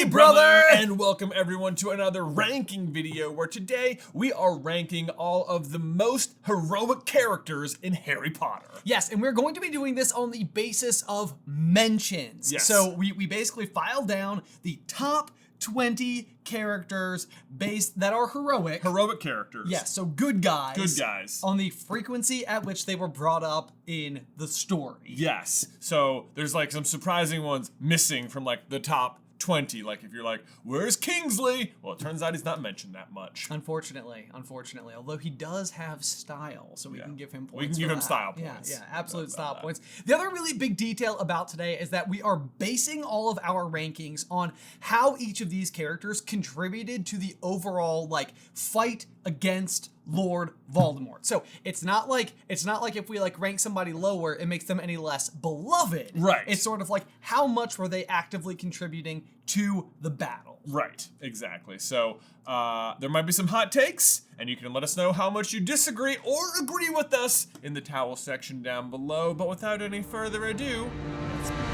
Hey, brother! And welcome everyone to another ranking video where today we are ranking all of the most heroic characters in Harry Potter. Yes, and we're going to be doing this on the basis of mentions. Yes. So we basically filed down the top 20 characters that are heroic. Heroic characters. Yes, so good guys. Good guys. On the frequency at which they were brought up in the story. Yes. So there's like some surprising ones missing from like the top 20. Like if you're like, where's Kingsley? Well, it turns out he's not mentioned that much. Unfortunately. Although he does have style, so we can give him points. We can give him style points. Yeah, absolute style points. The other really big detail about today is that we are basing all of our rankings on how each of these characters contributed to the overall like fight against Lord Voldemort. So it's not like if we like rank somebody lower, it makes them any less beloved. Right. It's sort of like how much were they actively contributing to the battle. Right, exactly. So there might be some hot takes, and you can let us know how much you disagree or agree with us in the towel section down below. But without any further ado, let's begin.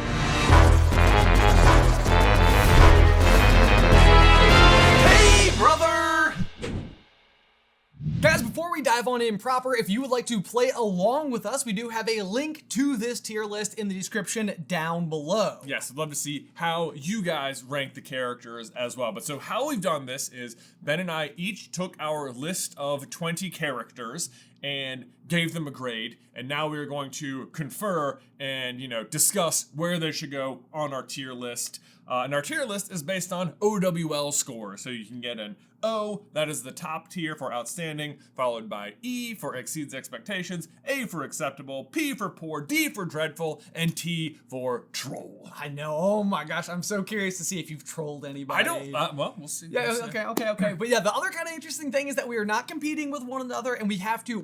Hey, brother! Guys, before we dive on in proper, if you would like to play along with us, we do have a link to this tier list in the description down below. Yes, I'd love to see how you guys rank the characters as well. But so how we've done this is Ben and I each took our list of 20 characters and gave them a grade, and now we're going to confer and, discuss where they should go on our tier list. And our tier list is based on OWL scores, so you can get an O, that is the top tier for outstanding, followed by E for exceeds expectations, A for acceptable, P for poor, D for dreadful, and T for troll. I know. Oh my gosh, I'm so curious to see if you've trolled anybody. I don't. Well, we'll see. Yeah. We'll see. Okay. But yeah, the other kind of interesting thing is that we are not competing with one another, and we have to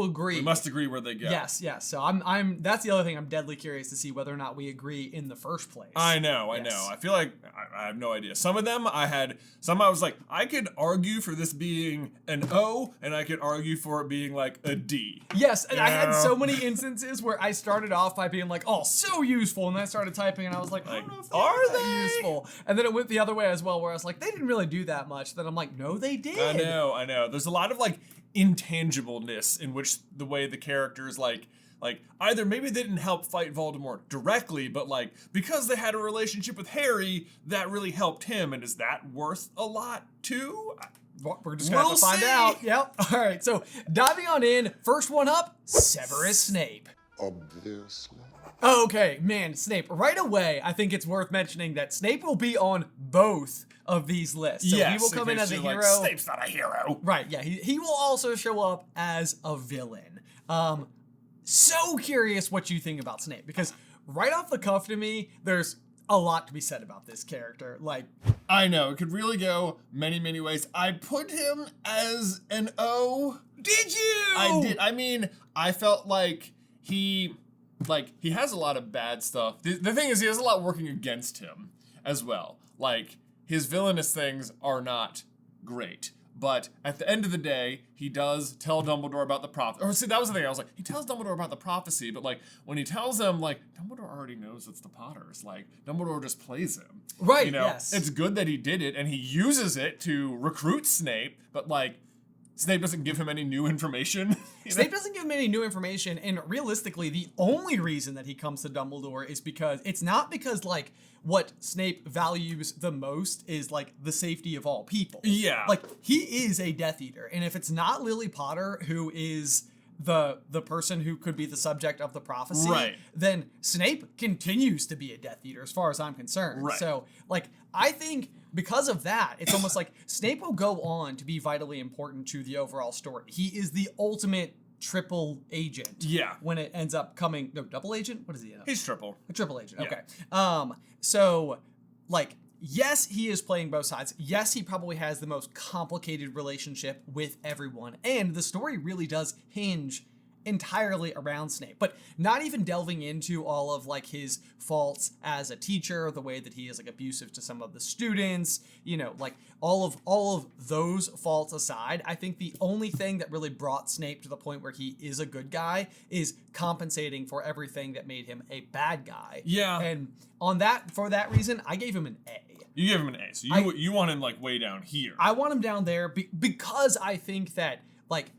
agree. We must agree where they go. Yes. So I'm. That's the other thing. I'm deadly curious to see whether or not we agree in the first place. I know. I feel like I have no idea. Some of them I was like, I could argue for this being an O, and I could argue for it being like a D. Yes, and I had so many instances where I started off by being like, oh, so useful, and then I started typing, and I was like, I don't know if they're useful. And then it went the other way as well, where I was like, they didn't really do that much. Then I'm like, no, they did. I know. There's a lot of like intangibleness in which the way the characters like either maybe they didn't help fight Voldemort directly, but like because they had a relationship with Harry, that really helped him. And is that worth a lot too? We're just gonna have to find out. Yep. All right. So diving on in, first one up, Severus Snape. Obviously. Okay, man, Snape. Right away, I think it's worth mentioning that Snape will be on both of these lists. So yes, he will come in as a hero. Snape's not a hero. Right. Yeah. He will also show up as a villain. So curious what you think about Snape, because right off the cuff to me, there's a lot to be said about this character. Like, I know, it could really go many, many ways. I put him as an O. Did you? I did. I mean, I felt like he has a lot of bad stuff. The thing is, he has a lot working against him as well. Like, his villainous things are not great. But at the end of the day, he does tell Dumbledore about the prophecy. Or see, that was the thing. I was like, he tells Dumbledore about the prophecy, but like when he tells him, like Dumbledore already knows it's the Potters. Like Dumbledore just plays him. Right. Yes. It's good that he did it, and he uses it to recruit Snape. But like, Snape doesn't give him any new information. Snape doesn't give him any new information, and realistically, the only reason that he comes to Dumbledore is because it's not because like what Snape values the most is like the safety of all people. Yeah. Like he is a Death Eater, and if it's not Lily Potter who is the person who could be the subject of the prophecy, right, then Snape continues to be a Death Eater as far as I'm concerned. Right. So like I think because of that, it's almost like Snape will go on to be vitally important to the overall story. He is the ultimate triple agent. Yeah. When it ends up coming, no, double agent? What is he? He's triple. A triple agent, Yeah. Okay. So, like, yes, he is playing both sides. Yes, he probably has the most complicated relationship with everyone. And the story really does hinge entirely around Snape, but not even delving into all of like his faults as a teacher, the way that he is like abusive to some of the students, like all of those faults aside, I think the only thing that really brought Snape to the point where he is a good guy is compensating for everything that made him a bad guy. Yeah. And for that reason, I gave him an A. You give him an A. So you want him like way down here. I want him down there because I think that like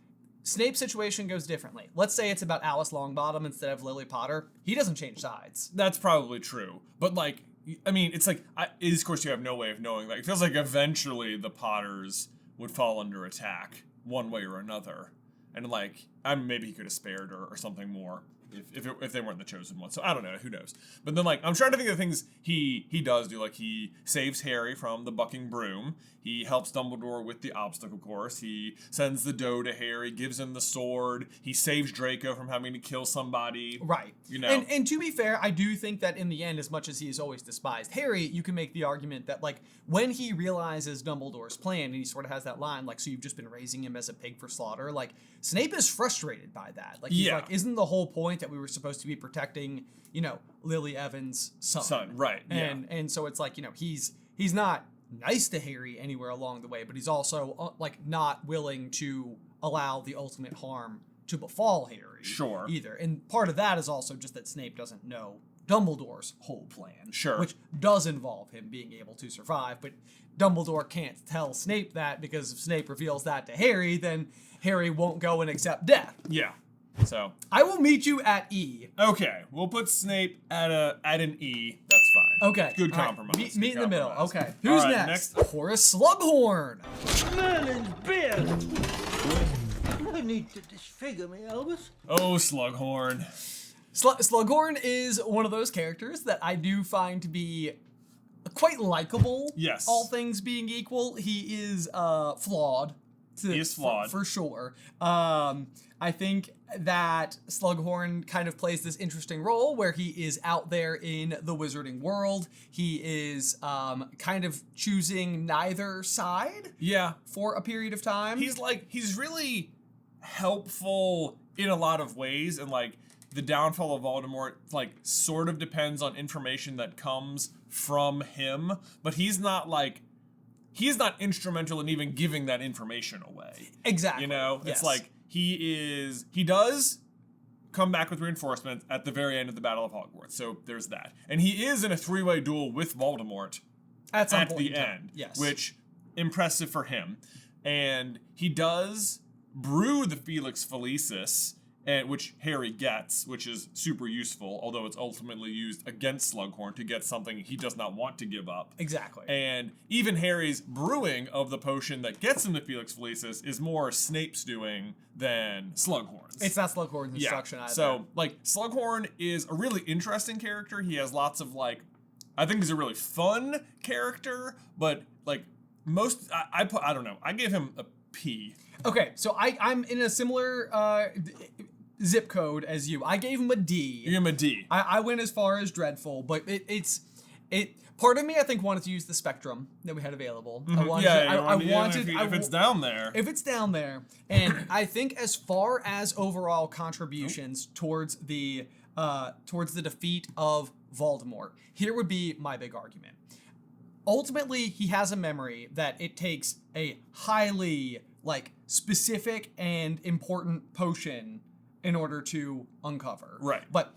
Snape's situation goes differently. Let's say it's about Alice Longbottom instead of Lily Potter. He doesn't change sides. That's probably true. But like, I mean, it's like, of course you have no way of knowing. Like, it feels like eventually the Potters would fall under attack one way or another. And like, maybe he could have spared her or something more if they weren't the chosen one. So I don't know, who knows. But then like, I'm trying to think of the things he does do. Like, he saves Harry from the bucking broom. He helps Dumbledore with the obstacle course. He sends the dough to Harry, gives him the sword. He saves Draco from having to kill somebody. Right. You know. And to be fair, I do think that in the end, as much as he has always despised Harry, you can make the argument that like when he realizes Dumbledore's plan and he sort of has that line, like, so you've just been raising him as a pig for slaughter, like Snape is frustrated by that. Like, he's like, isn't the whole point that we were supposed to be protecting, you know, Lily Evans' son? Right. And so it's like, you know, he's not nice to Harry anywhere along the way, but he's also like not willing to allow the ultimate harm to befall Harry. Sure. Either. And part of that is also just that Snape doesn't know Dumbledore's whole plan. Sure. Which does involve him being able to survive, but Dumbledore can't tell Snape that, because if Snape reveals that to Harry, then Harry won't go and accept death. Yeah. So I will meet you at E. Okay, we'll put Snape at an E. That's fine. Okay. Good All right. compromise. Meet in the middle. Okay. All Who's right, next? Horace Slughorn. Merlin's beard! No need to disfigure me, Albus. Oh, Slughorn. Slughorn is one of those characters that I do find to be quite likable. Yes. All things being equal, he is flawed. He is flawed. For sure. I think that Slughorn kind of plays this interesting role where he is out there in the wizarding world. He is kind of choosing neither side. Yeah. For a period of time. He's really helpful in a lot of ways, and like the downfall of Voldemort like sort of depends on information that comes from him, but he's not instrumental in even giving that information away. Exactly. You know, Yes. it's like he does come back with reinforcements at the very end of the Battle of Hogwarts. So there's that. And he is in a three-way duel with Voldemort at the end, yes. which impressive for him. And he does brew the Felix Felicis, which Harry gets, which is super useful, although it's ultimately used against Slughorn to get something he does not want to give up. Exactly. And even Harry's brewing of the potion that gets him to Felix Felicis is more Snape's doing than Slughorn's. It's not Slughorn's instruction either. So, like, Slughorn is a really interesting character. He has lots of, like, I think he's a really fun character, but, like, I don't know, I gave him a P. Okay, so I'm in a similar zip code as you. I gave him a D. You gave him a D. I went as far as dreadful, but it's part of me I think wanted to use the spectrum that we had available. If it's down there. If it's down there, and I think as far as overall contributions towards the defeat of Voldemort, here would be my big argument. Ultimately, he has a memory that it takes a highly like specific and important potion in order to uncover. Right. But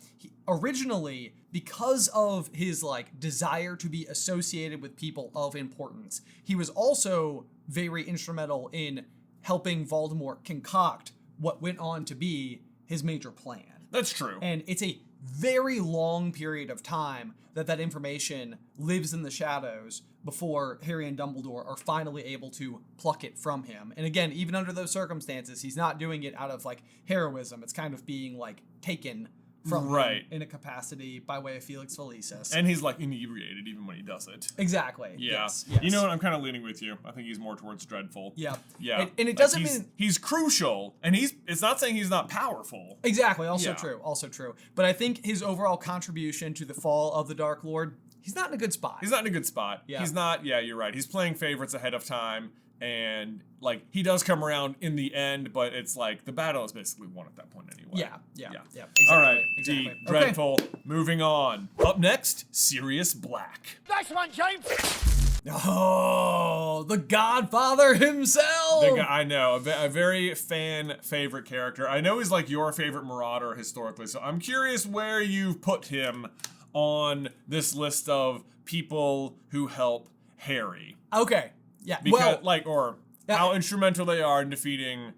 originally, because of his like desire to be associated with people of importance, he was also very instrumental in helping Voldemort concoct what went on to be his major plan. That's true. And it's a very long period of time that information lives in the shadows before Harry and Dumbledore are finally able to pluck it from him. And again, even under those circumstances, he's not doing it out of like heroism. It's kind of being like taken from him in a capacity by way of Felix Felicis. And he's like inebriated even when he does it. Exactly. Yeah. Yes. You know what? I'm kind of leaning with you. I think he's more towards dreadful. Yeah. Yeah. And it doesn't mean he's crucial, and it's not saying he's not powerful. Exactly. Also true. But I think his overall contribution to the fall of the Dark Lord, he's not in a good spot. He's not in a good spot. Yeah. He's not. Yeah, you're right. He's playing favorites ahead of time, and like he does come around in the end, but it's like the battle is basically won at that point anyway. Yeah. Exactly. All right, exactly. D, Okay. dreadful. Moving on. Up next, Sirius Black. Nice one, James! Oh, the Godfather himself! I know, a very fan favorite character. I know he's like your favorite Marauder historically, so I'm curious where you've put him on this list of people who help Harry. Okay. Yeah. Because, Well, how instrumental they are in defeating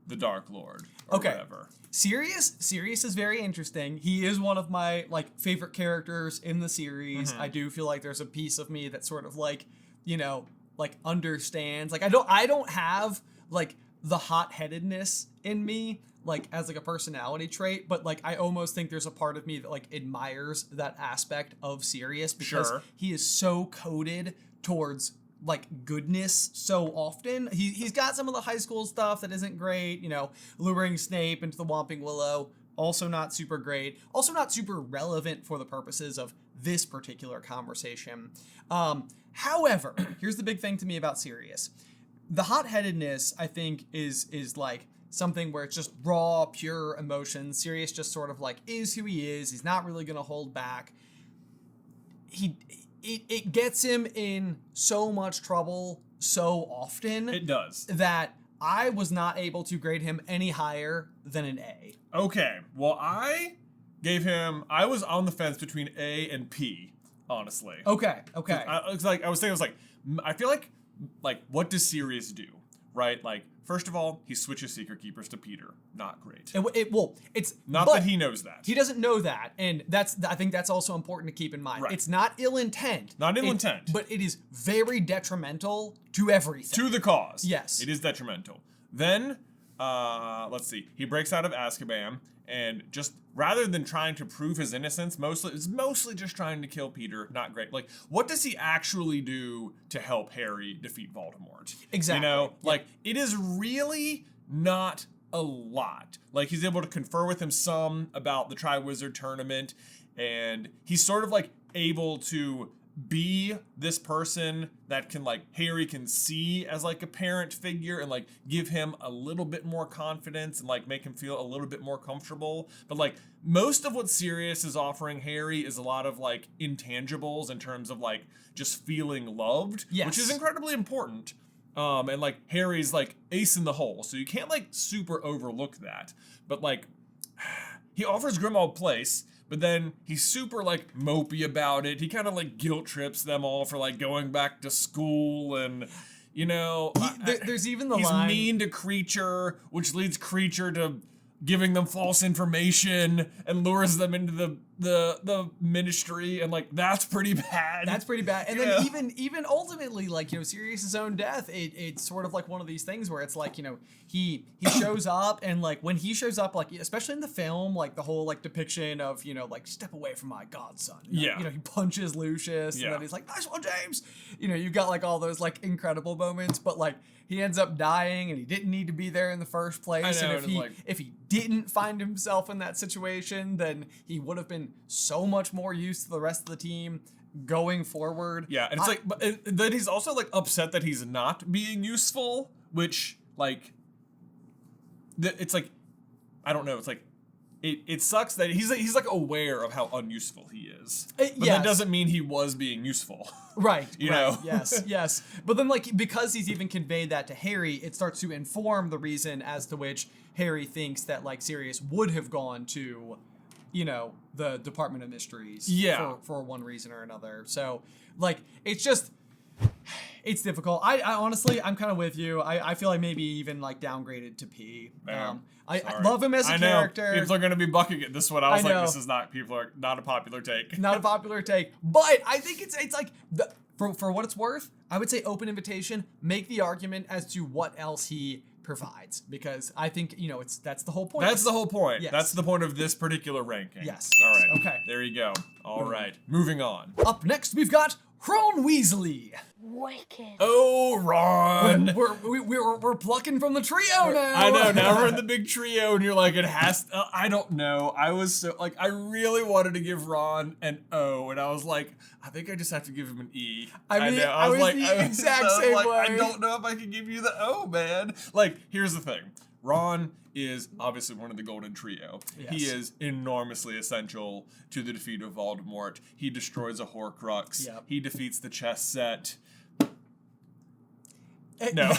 the Dark Lord or Okay. whatever. Sirius is very interesting. He is one of my favorite characters in the series. I do feel like there's a piece of me that sort of understands. I don't have the hot-headedness in me as a personality trait, but I almost think there's a part of me that admires that aspect of Sirius because Sure. he is so coded towards goodness so often. He's got some of the high school stuff that isn't great, luring Snape into the Whomping Willow, also not super great, also not super relevant for the purposes of this particular conversation. However, here's the big thing to me about Sirius. The hot-headedness, I think, is something where it's just raw, pure emotion. Sirius just sort of is who he is. He's not really gonna hold back. It gets him in so much trouble so often. It does. That I was not able to grade him any higher than an A. Okay. Well, I was on the fence between A and P, honestly. Okay. I feel like what does Sirius do? Right? First of all, he switches Secret Keepers to Peter. Not great. It's Not but that he knows that. he doesn't know that, and I think that's also important to keep in mind. Right. It's not ill intent. Not ill intent. But it is very detrimental to everything. To the cause. Yes. It is detrimental. Then, let's see. He breaks out of Azkaban, and just rather than trying to prove his innocence, it's mostly just trying to kill Peter. Not great. What does he actually do to help Harry defeat Voldemort? Exactly. It is really not a lot. He's able to confer with him some about the Triwizard Tournament, and he's sort of able to be this person that can Harry can see as a parent figure and give him a little bit more confidence and make him feel a little bit more comfortable. But most of what Sirius is offering Harry is a lot of intangibles in terms of just feeling loved, Yes. which is incredibly important. And Harry's ace in the hole, so you can't super overlook that. But he offers Grimmauld Place, but then he's super mopey about it. He kind of guilt trips them all for going back to school, and there's even the he's line. mean to Creature, which leads Creature to giving them false information and lures them into the ministry, and that's pretty bad. That's pretty bad. And Yeah. then even ultimately, Sirius's own death, it's sort of one of these things where it's he shows up, and when he shows up, especially in the film, the whole depiction of step away from my godson. Yeah. He punches Lucius, Yeah. and then he's like, nice one, James. You've got all those incredible moments, but he ends up dying, and he didn't need to be there in the first place. I know, and if he didn't find himself in that situation, then he would have been so much more used to the rest of the team going forward. Yeah, and it's but then he's also upset that he's not being useful, which it's I don't know. It's it sucks that he's aware of how unuseful he is, but that doesn't mean he was being useful. Right. You know? Yes. But then because he's even conveyed that to Harry, it starts to inform the reason as to which Harry thinks that Sirius would have gone to, the Department of Mysteries. Yeah. For one reason or another. So it's just. It's difficult. I honestly, I'm kind of with you. I feel maybe even downgraded to P. I love him as a character. People are going to be bucking at this one. I was I know. this is not a popular take. Not a popular take, but I think it's for what it's worth, I would say open invitation. Make the argument as to what else he provides, because I think that's the whole point. That's the whole point. Yes. That's the point of this particular ranking. Yes. All right. Okay. There you go. All right. Moving on. Up next, we've got Ron Weasley. Wicked. Oh, Ron. We're plucking from the trio now. I know. Now we're in the big trio, and you're it has. I don't know. I was so I really wanted to give Ron an O, and I was I think I just have to give him an E. I mean, know. I was the exact same way. I don't know if I can give you the O, man. Here's the thing. Ron is obviously one of the Golden Trio. Yes. He is enormously essential to the defeat of Voldemort. He destroys a Horcrux. Yep. He defeats the chess set. No,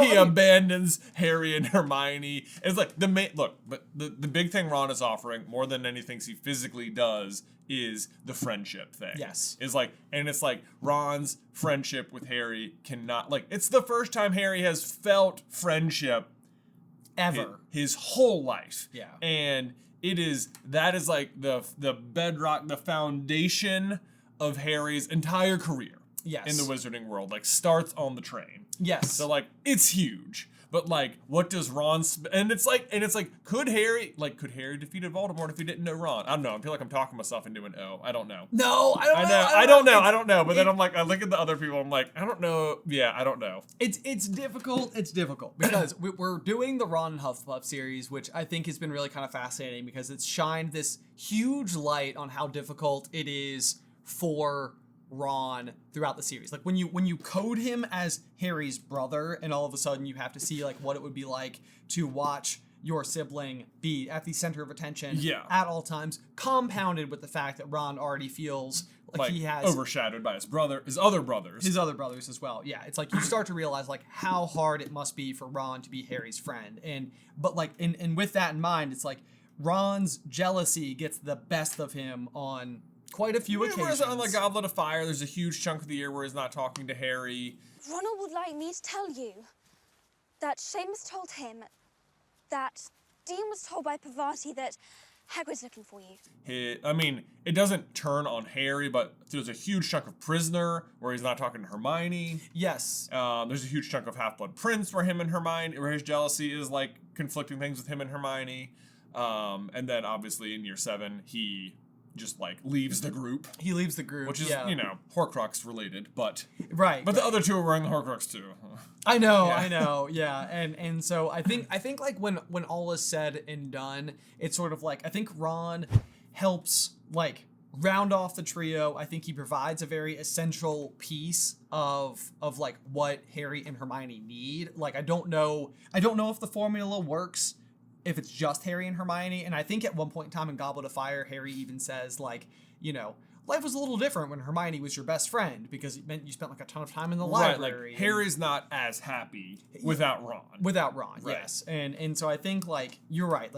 he abandons Harry and Hermione. It's like the main but the big thing Ron is offering more than anything he physically does is the friendship thing. Yes, it's like Ron's friendship with Harry cannot it's the first time Harry has felt friendship ever his whole life. Yeah, and that is like the bedrock, the foundation of Harry's entire career. Yes. In the wizarding world, starts on the train. Yes. So it's huge. But what does Ron and it's like could Harry defeat Voldemort if he didn't know Ron? I don't know. I feel like I'm talking myself into an O. I don't know. No, I don't know. But then I'm I look at the other people. I'm like, I don't know. Yeah, I don't know. It's difficult. It's difficult because we're doing the Ron and Hufflepuff series, which I think has been really kind of fascinating because it's shined this huge light on how difficult it is for Ron throughout the series. When you code him as Harry's brother and all of a sudden you have to see what it would be like to watch your sibling be at the center of attention at all times, compounded with the fact that Ron already feels like he has overshadowed by his other brothers as well. Yeah, it's you start to realize how hard it must be for Ron to be Harry's friend, and with that in mind, it's Ron's jealousy gets the best of him on quite a few occasions. On Goblet of Fire, there's a huge chunk of the year where he's not talking to Harry. Ronald would like me to tell you that Seamus told him that Dean was told by Parvati that Hagrid's looking for you. It doesn't turn on Harry, but there's a huge chunk of Prisoner where he's not talking to Hermione. Yes. There's a huge chunk of Half-Blood Prince where his jealousy is conflicting things with him and Hermione. And then obviously in year 7, he just leaves the group. He leaves the group, which is Horcrux related, but right. But the other two are wearing the Horcrux too. I know, yeah, and so I think when all is said and done, it's sort of I think Ron helps round off the trio. I think he provides a very essential piece of what Harry and Hermione need. I don't know if the formula works if it's just Harry and Hermione. And I think at one point in time in Goblet of Fire, Harry even says life was a little different when Hermione was your best friend because it meant you spent a ton of time in the library. Harry's not as happy without Ron. Right. Yes. And so I think you're right.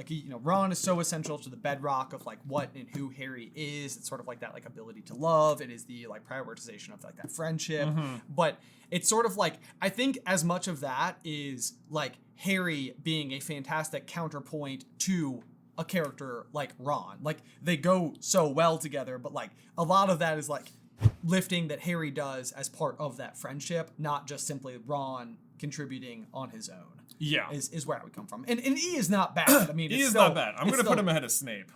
Ron is so essential to the bedrock of what and who Harry is. It's sort of that ability to love. It is the prioritization of that friendship. Mm-hmm. But it's sort of I think as much of that is Harry being a fantastic counterpoint to a character like Ron. They go so well together, but a lot of that is lifting that Harry does as part of that friendship, not just simply Ron contributing on his own. Yeah. Is where I would come from. And E is not bad. E is not bad. I'm going to put him ahead of Snape.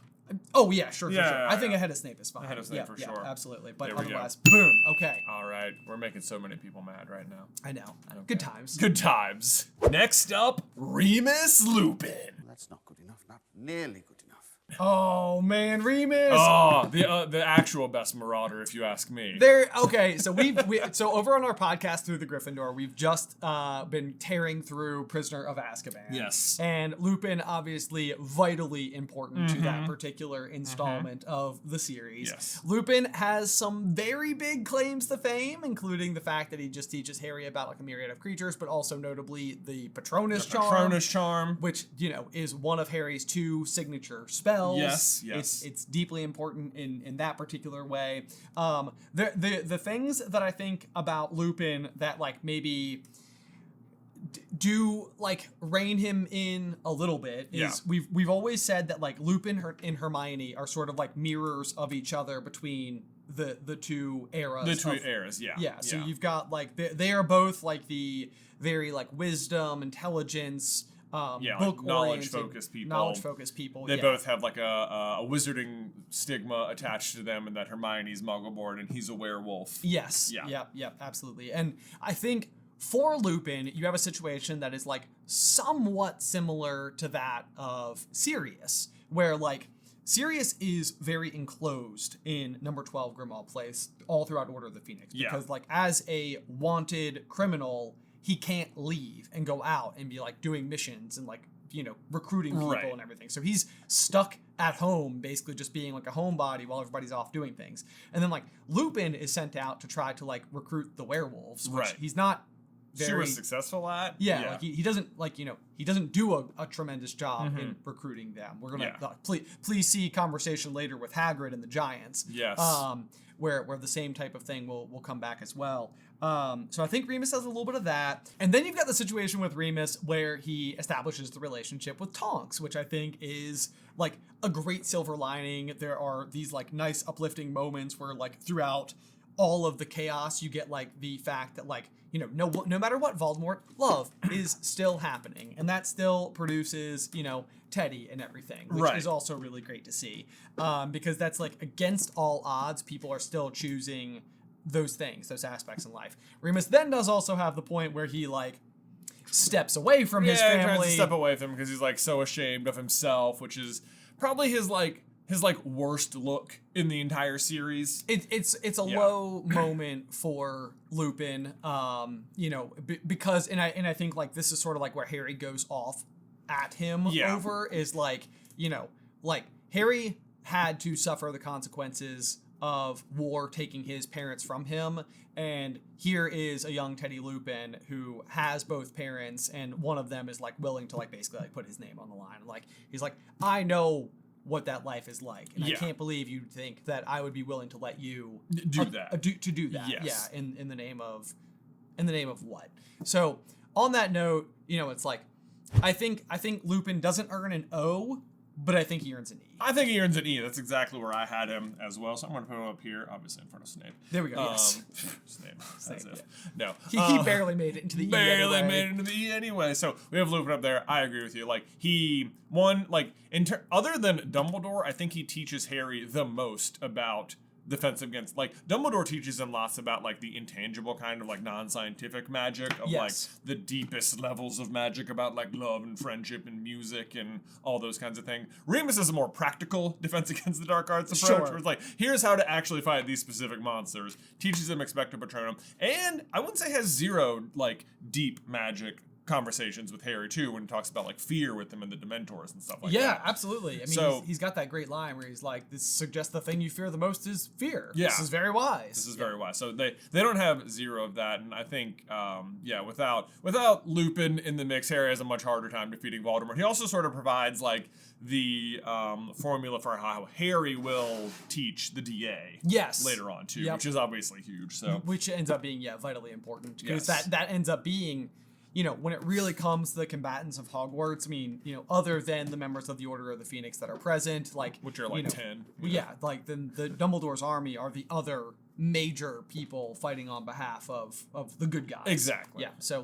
Oh, yeah, sure. I think ahead of Snape is fine. Ahead of Snape for sure. Absolutely. But otherwise, boom, okay. All right. We're making so many people mad right now. I know. Good times. Good times. Next up, Remus Lupin. That's not good enough. Not nearly good enough. Oh man, Remus! Oh, the actual best Marauder, if you ask me. Okay. So so over on our podcast Through the Gryffindor, we've just been tearing through Prisoner of Azkaban. Yes. And Lupin, obviously, vitally important to that particular installment of the series. Yes. Lupin has some very big claims to fame, including the fact that he just teaches Harry about a myriad of creatures, but also notably the Patronus Charm, which is one of Harry's 2 signature spells. Yes. It's deeply important in that particular way. The things that I think about Lupin that maybe do rein him in a little bit is we've always said that Lupin and Hermione are sort of mirrors of each other between the two eras. The two eras, yeah. Yeah. So you've got they are both the very wisdom, intelligence. Book knowledge-focused people. They both have a wizarding stigma attached to them, and that Hermione's Muggleborn and he's a werewolf. Yes. Yeah. Yep. Absolutely. And I think for Lupin, you have a situation that is somewhat similar to that of Sirius, where Sirius is very enclosed in number 12 Grimmauld Place all throughout Order of the Phoenix because as a wanted criminal, he can't leave and go out and be doing missions and recruiting people and everything. So he's stuck at home, basically just being a homebody while everybody's off doing things. And then Lupin is sent out to try to recruit the werewolves, which he's not she was successful at. Yeah, like he doesn't like he doesn't do a tremendous job in recruiting them. We're gonna please see conversation later with Hagrid and the Giants. Yes. Where the same type of thing will come back as well. So I think Remus has a little bit of that. And then you've got the situation with Remus where he establishes the relationship with Tonks, which I think is like a great silver lining. There are these like nice uplifting moments where like throughout all of the chaos, you get like the fact that like, no matter what, Voldemort, love is still happening. And that still produces, Teddy and everything, which is also really great to see. Because that's like against all odds, people are still choosing those things, those aspects in life. Remus then does also have the point where he like steps away from his family. He tries to step away from him because he's like so ashamed of himself, which is probably his worst look in the entire series. It's a low moment for Lupin, because I think like this is sort of like where Harry goes off at him over is like Harry had to suffer the consequences of war taking his parents from him, and here is a young Teddy Lupin who has both parents, and one of them is like willing to like basically like put his name on the line. Like he's like, I know what that life is like, and I can't believe you think that I would be willing to let you do that. Do that. Yes. Yeah, in the name of what? So on that note, it's like I think Lupin doesn't earn an O, but I think he earns an E. I think he earns an E. That's exactly where I had him as well. So I'm going to put him up here, obviously in front of Snape. There we go. Yes. Snape. No. He barely made it into the E. Barely made it into the E anyway. So we have Lupin up there. I agree with you. Like he won. Like other than Dumbledore, I think he teaches Harry the most about defense against, like, Dumbledore teaches him lots about like the intangible kind of like non-scientific magic of like the deepest levels of magic about like love and friendship and music and all those kinds of things. Remus is a more practical defense against the dark arts approach, where it's like, here's how to actually fight these specific monsters, teaches him Expecto Patronum, and I wouldn't say has zero like deep magic conversations with Harry too, when he talks about like fear with him and the Dementors and stuff like that. Yeah, absolutely. I mean, he's got that great line where he's like, "This suggests the thing you fear the most is fear." Yeah, this is very wise. This is very wise. So they don't have zero of that, and I think without Lupin in the mix, Harry has a much harder time defeating Voldemort. He also sort of provides like the formula for how Harry will teach the DA. Later on too, which is obviously huge. So which ends up being vitally important, because that ends up being, when it really comes to the combatants of Hogwarts, I mean, other than the members of the Order of the Phoenix that are present, like, which are like 10. Like the Dumbledore's army are the other major people fighting on behalf of the good guys. Exactly. Yeah. So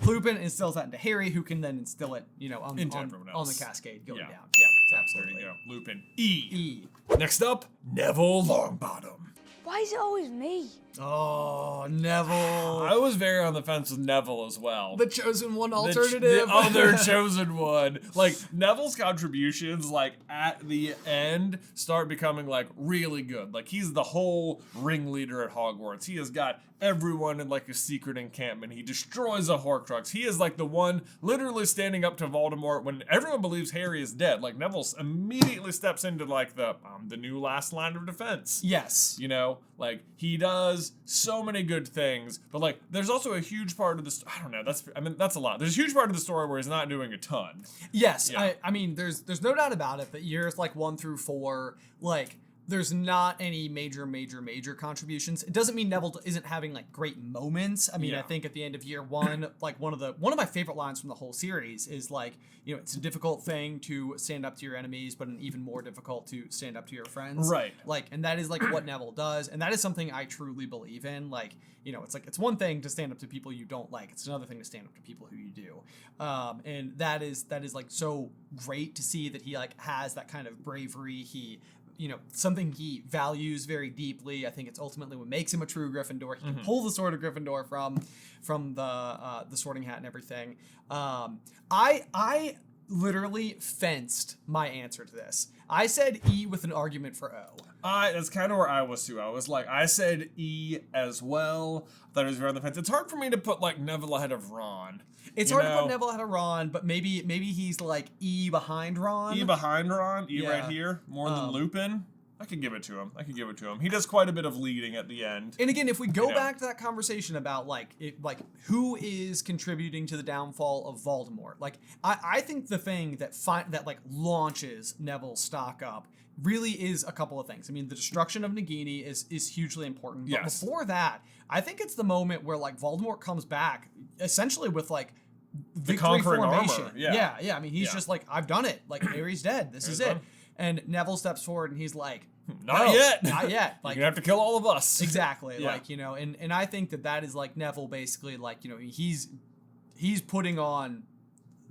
Lupin instills that into Harry, who can then instill it, on everyone else. on the cascade going down. Yeah, absolutely. There you go. Lupin. E. Next up, Neville Longbottom. Why is it always me? Oh, Neville. I was very on the fence with Neville as well. The chosen one alternative. The other chosen one. Like, Neville's contributions, like, at the end, start becoming, like, really good. Like, he's the whole ringleader at Hogwarts. He has got everyone in, like, a secret encampment. He destroys a Horcrux. He is, like, the one literally standing up to Voldemort when everyone believes Harry is dead. Like, Neville immediately steps into, like, the new last line of defense. Yes. Like, he does so many good things, but like, there's also a huge part of this. I don't know. That's a lot. There's a huge part of the story where he's not doing a ton. Yes, yeah. I mean, there's no doubt about it that years like 1 through 4, like, there's not any major contributions. It doesn't mean Neville isn't having like great moments. I mean, I think at the end of year 1, like one of my favorite lines from the whole series is like, it's a difficult thing to stand up to your enemies, but an even more difficult to stand up to your friends. Right. Like, and that is like what Neville does, and that is something I truly believe in. Like, it's like, it's one thing to stand up to people you don't like. It's another thing to stand up to people who you do. And that is like so great to see that he like has that kind of bravery. He, something he values very deeply. I think it's ultimately what makes him a true Gryffindor. He can pull the sword of Gryffindor from the Sorting Hat and everything. I literally fenced my answer to this. I said E with an argument for O. That's kind of where I was too. I was like, I said E as well. I thought it was very on the fence. It's hard for me to put like Neville ahead of Ron. It's hard to put Neville ahead of Ron, but maybe he's like E behind Ron. E behind Ron? E right here? More than Lupin? I can give it to him. He does quite a bit of leading at the end. And again, if we go back to that conversation about who is contributing to the downfall of Voldemort, I think the thing that launches Neville's stock up really is a couple of things. I mean, the destruction of Nagini is hugely important. But Yes. before that, I think it's the moment where Voldemort comes back essentially with victory conquering formation. armor. Yeah. I mean, he's just I've done it. Harry's dead. This is it. done. And Neville steps forward and he's like, Not "No, yet. Not yet. You're gonna have to kill all of us. Exactly. Yeah. And I think that is Neville basically he's putting on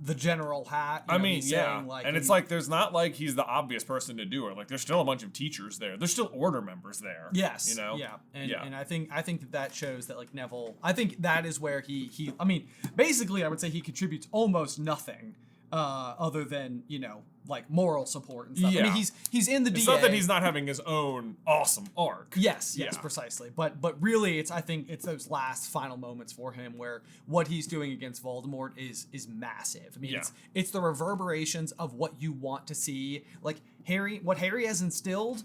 the general hat. I mean, he's yeah. saying, And it's there's not he's the obvious person to do it. There's still a bunch of teachers there. There's still order members there. Yes. You know? Yeah. And Yeah. and I think that shows that Neville, I think that is where he I mean, basically I would say he contributes almost nothing other than, moral support and stuff. I Yeah. mean, he's in the DA. It's not that he's not having his own awesome arc. Yes, Yeah. precisely. But really, I think it's those last final moments for him where what he's doing against Voldemort is massive. I mean, Yeah. it's the reverberations of what you want to see. What Harry has instilled,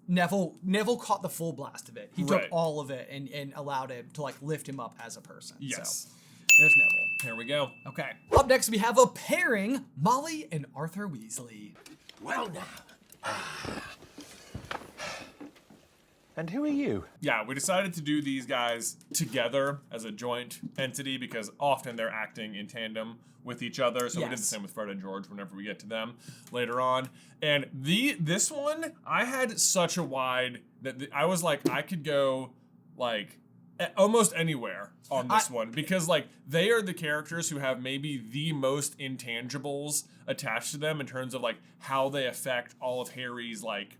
Neville caught the full blast of it. He took Right. all of it and allowed it to lift him up as a person. Yes. So, there's Neville. Here we go. Okay. Up next, we have a pairing, Molly and Arthur Weasley. Well now. And who are you? Yeah, we decided to do these guys together as a joint entity because often they're acting in tandem with each other. So we did the Yes. same with Fred and George whenever we get to them later on. And this one, I had such a wide that I was I could go almost anywhere on this one because they are the characters who have maybe the most intangibles attached to them in terms of how they affect all of Harry's life.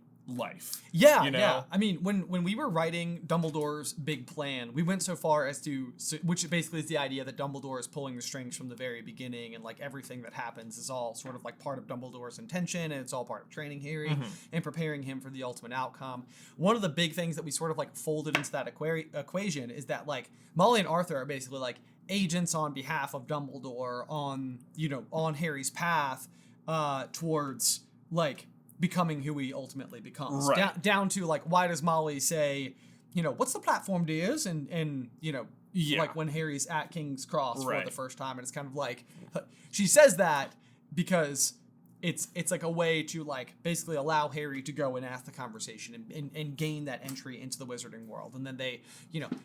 Yeah, you know? yeah. I mean, when we were writing Dumbledore's big plan, we went so far as to, which basically is the idea that Dumbledore is pulling the strings from the very beginning, and everything that happens is all sort of part of Dumbledore's intention, and it's all part of training Harry and preparing him for the ultimate outcome. One of the big things that we sort of folded into that equation is that Molly and Arthur are basically agents on behalf of Dumbledore on Harry's path towards becoming who he ultimately becomes. Right. Down to why does Molly say, what's the platform, dears? And when Harry's at King's Cross for Right. the first time, and it's kind of she says that because it's a way to basically allow Harry to go and ask the conversation and gain that entry into the wizarding world, and then they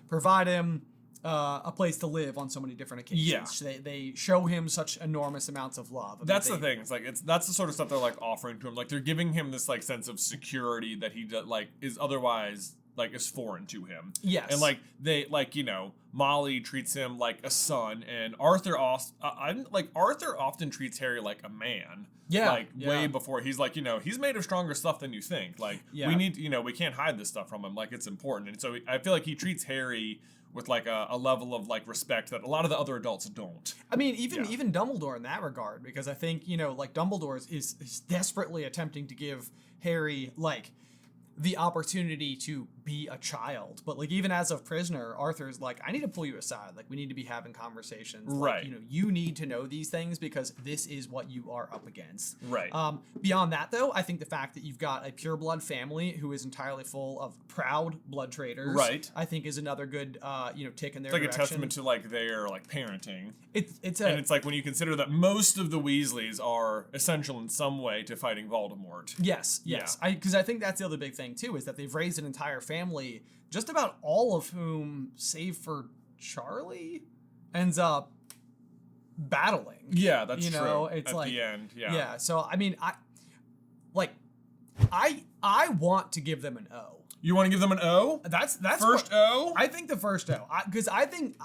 provide him a place to live on so many different occasions. Yeah. They show him such enormous amounts of love. I mean, That's the thing. It's that's the sort of stuff they're offering to him. They're giving him this sense of security that he is otherwise is foreign to him. Yes. And they Molly treats him like a son, and Arthur Arthur often treats Harry like a man. Yeah, Way before he's he's made of stronger stuff than you think. Yeah. We need we can't hide this stuff from him. It's important. And so I feel he treats Harry with a level of respect that a lot of the other adults don't. I mean, even Dumbledore in that regard, because I think Dumbledore is desperately attempting to give Harry the opportunity to be a child, but even as a prisoner, Arthur's I need to pull you aside. We need to be having conversations. Right. You need to know these things because this is what you are up against. Right. Beyond that, though, I think the fact that you've got a pureblood family who is entirely full of proud blood traders, Right. I think is another good tick in their It's direction. a testament to their parenting. It's When you consider that most of the Weasleys are essential in some way to fighting Voldemort. Yes. Yeah. Because I think that's the other big thing too, is that they've raised an entire family, just about all of whom, save for Charlie, ends up battling. Yeah, that's true. It's at the end. Yeah. Yeah. So I mean, I want to give them an O. You want to give them an O? That's First O? I think the first O, because I think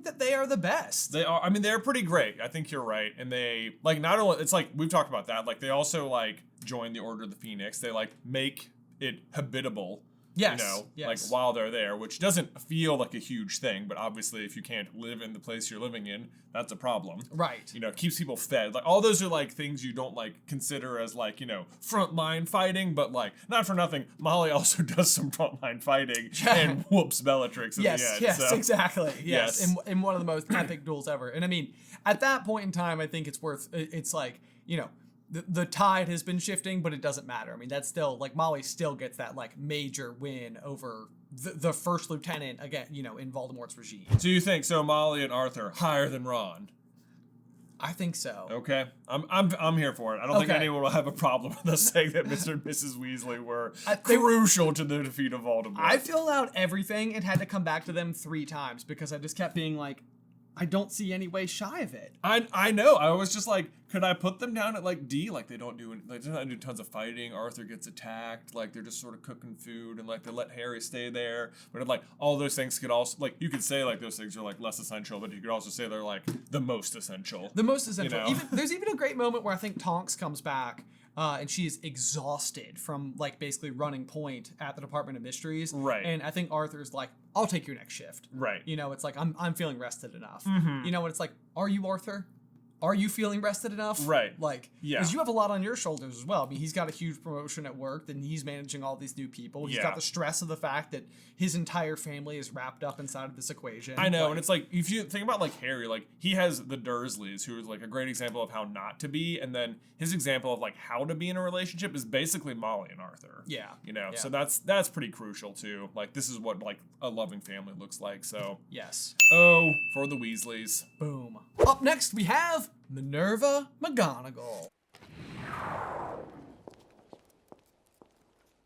that they are the best. They are. I mean, they're pretty great. I think you're right. And they not only it's we've talked about that. They also join the Order of the Phoenix. They make it habitable. Yes. Yes. While they're there, which doesn't feel like a huge thing, but obviously if you can't live in the place you're living in, that's a problem. Right. Keeps people fed. All those are things you don't consider as frontline fighting, but not for nothing, Molly also does some frontline fighting and whoops Bellatrix at the end. Yes, so. exactly. Yes. Yes. In one of the most epic duels ever. And I mean, at that point in time, I think it's the tide has been shifting, but it doesn't matter. I mean, that's still like Molly still gets that like major win over the first lieutenant again, in Voldemort's regime. So you think Molly and Arthur higher than Ron? I think so. Okay, I'm here for it. I don't think Okay. anyone will have a problem with us saying that Mr. and Mrs. Weasley were crucial to the defeat of Voldemort. I filled out everything and had to come back to them 3 times because I just kept being like, I don't see any way shy of it. I know. I was just like, could I put them down at like D? Like they don't do tons of fighting. Arthur gets attacked. Like they're just sort of cooking food and like they let Harry stay there. But like all those things could also like you could say like those things are like less essential, but you could also say they're like the most essential. The most essential. You know? There's even a great moment where I think Tonks comes back. And she is exhausted from like basically running point at the Department of Mysteries. Right. And I think Arthur's like, I'll take your next shift. Right. It's like I'm feeling rested enough. Mm-hmm. And it's like, are you Arthur? Are you feeling rested enough? Right. Like, Yeah. because you have a lot on your shoulders as well. I mean, he's got a huge promotion at work, then he's managing all these new people. He's Yeah. got the stress of the fact that his entire family is wrapped up inside of this equation. I know, Like, and it's like if you think about like Harry, like he has the Dursleys, who is like a great example of how not to be, and then his example of like how to be in a relationship is basically Molly and Arthur. Yeah. Yeah. So that's pretty crucial too. Like this is what like a loving family looks like. So Yes. oh, for the Weasleys. Boom. Up next, we have Minerva McGonagall.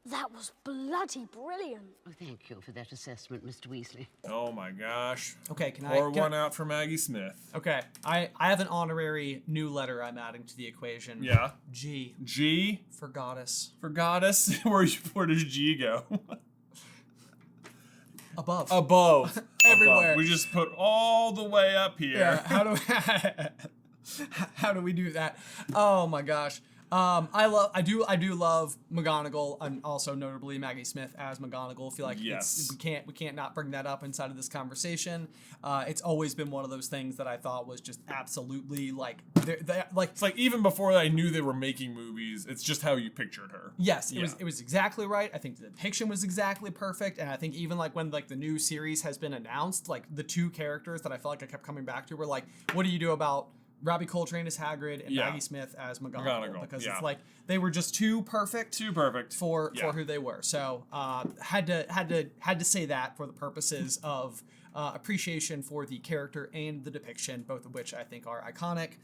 That was bloody brilliant. Oh, thank you for that assessment, Mr. Weasley. Oh my gosh. Okay, can Pour I... one out for Maggie Smith. Okay, I have an honorary new letter I'm adding to the equation. Yeah. G. G For goddess. for goddess. Where does G go? Above. Above. Everywhere. Above. We just put all the way up here. Yeah, how do we do that? Oh my gosh. I do love McGonagall. I'm also notably Maggie Smith as McGonagall. I feel like Yes. we can't not bring that up inside of this conversation. It's always been one of those things that I thought was just absolutely like It's like even before I knew they were making movies, it's just how you pictured her. yes, Yeah. it was exactly right. I think the depiction was exactly perfect, and I think even like when like the new series has been announced, like the 2 characters that I felt like I kept coming back to were like, what do you do about Robbie Coltrane as Hagrid and Yeah. Maggie Smith as McGonagall? Because yeah. it's like they were just too perfect. Too perfect. For Yeah. who they were. So had to say that for the purposes of appreciation for the character and the depiction, both of which I think are iconic.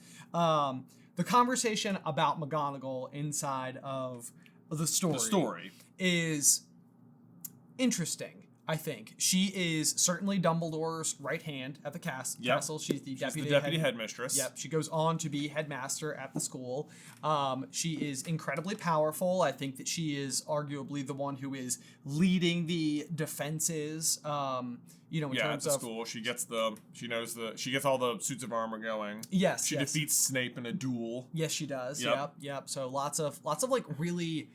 The conversation about McGonagall inside of the story is interesting. I think she is certainly Dumbledore's right hand at the castle. She's the deputy headmistress. Yep, she goes on to be headmaster at the school. She is incredibly powerful. I think that she is arguably the one who is leading the defenses. In at terms the of school, she gets all the suits of armor going. Yes, She yes. defeats Snape in a duel. Yes, she does. Yep. Yep. So lots of like really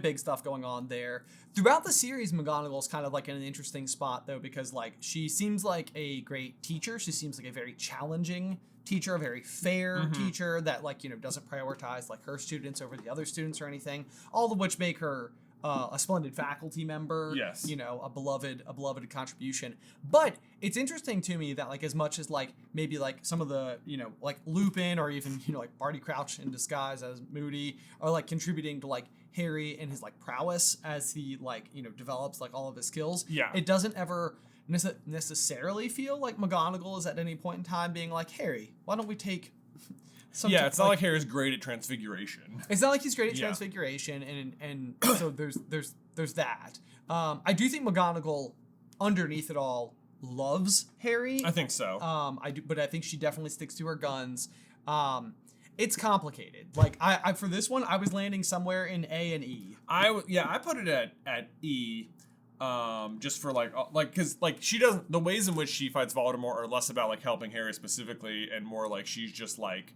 big stuff going on there. Throughout the series, McGonagall's kind of like in an interesting spot though, because like she seems like a great teacher. She seems like a very challenging teacher, a very fair teacher that like, doesn't prioritize like her students over the other students or anything. All of which make her a splendid faculty member. Yes. A beloved contribution. But it's interesting to me that like as much as like maybe like some of the, like Lupin or even, like Barty Crouch in disguise as Moody are like contributing to like Harry and his like prowess as he like, develops like all of his skills. Yeah. It doesn't ever necessarily feel like McGonagall is at any point in time being like, Harry, why don't we take some It's not like Harry's great at transfiguration. It's not like he's great at Yeah. transfiguration, and so there's that. I do think McGonagall, underneath it all, loves Harry. I think so. But I think she definitely sticks to her guns. It's complicated. Like I for this one, I was landing somewhere in A and E. I put it at E. Just for because she doesn't, the ways in which she fights Voldemort are less about like helping Harry specifically and more like she's just like,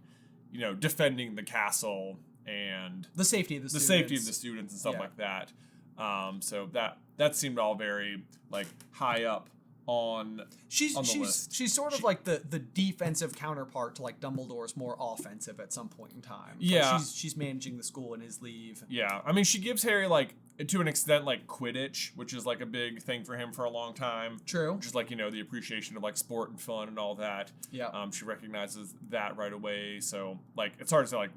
defending the castle and The safety of the students. safety of the students and stuff Yeah. like that. So that seemed all very like high up on She's the list. she's sort of like the defensive counterpart to like Dumbledore's more offensive at some point in time. Yeah. Like she's managing the school in his leave. Yeah, I mean, she gives Harry, like, to an extent, like, Quidditch, which is, like, a big thing for him for a long time. True. Which is, like, you know, the appreciation of, like, sport and fun and all that. Yeah. She recognizes that right away, so, like, it's hard to say, like,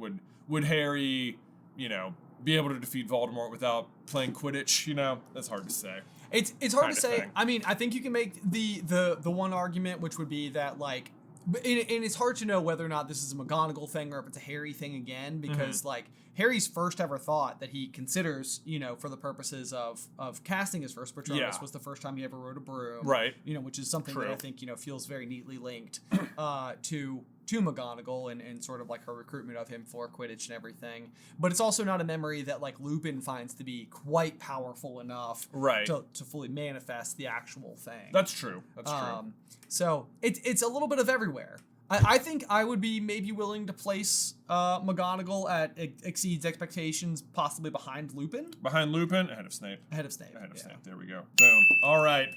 would Harry, you know, be able to defeat Voldemort without playing Quidditch, you know? That's hard to say. It's hard Kind to of say. thing. I mean, I think you can make the one argument, which would be that like, and it's hard to know whether or not this is a McGonagall thing or if it's a Harry thing again, because like Harry's first ever thought that he considers, you know, for the purposes of casting his first Patronus Yeah. was the first time he ever rode a broom, Right. You know, which is something that True. I think, you know, feels very neatly linked to McGonagall and sort of like her recruitment of him for Quidditch and everything. But it's also not a memory that like Lupin finds to be quite powerful enough Right. to fully manifest the actual thing. That's true. That's true. So it's a little bit of everywhere. I think I would be maybe willing to place McGonagall at exceeds expectations, possibly behind Lupin. Behind Lupin, ahead of Snape. Ahead of Snape. Ahead of yeah. Snape. There we go. Boom. All right.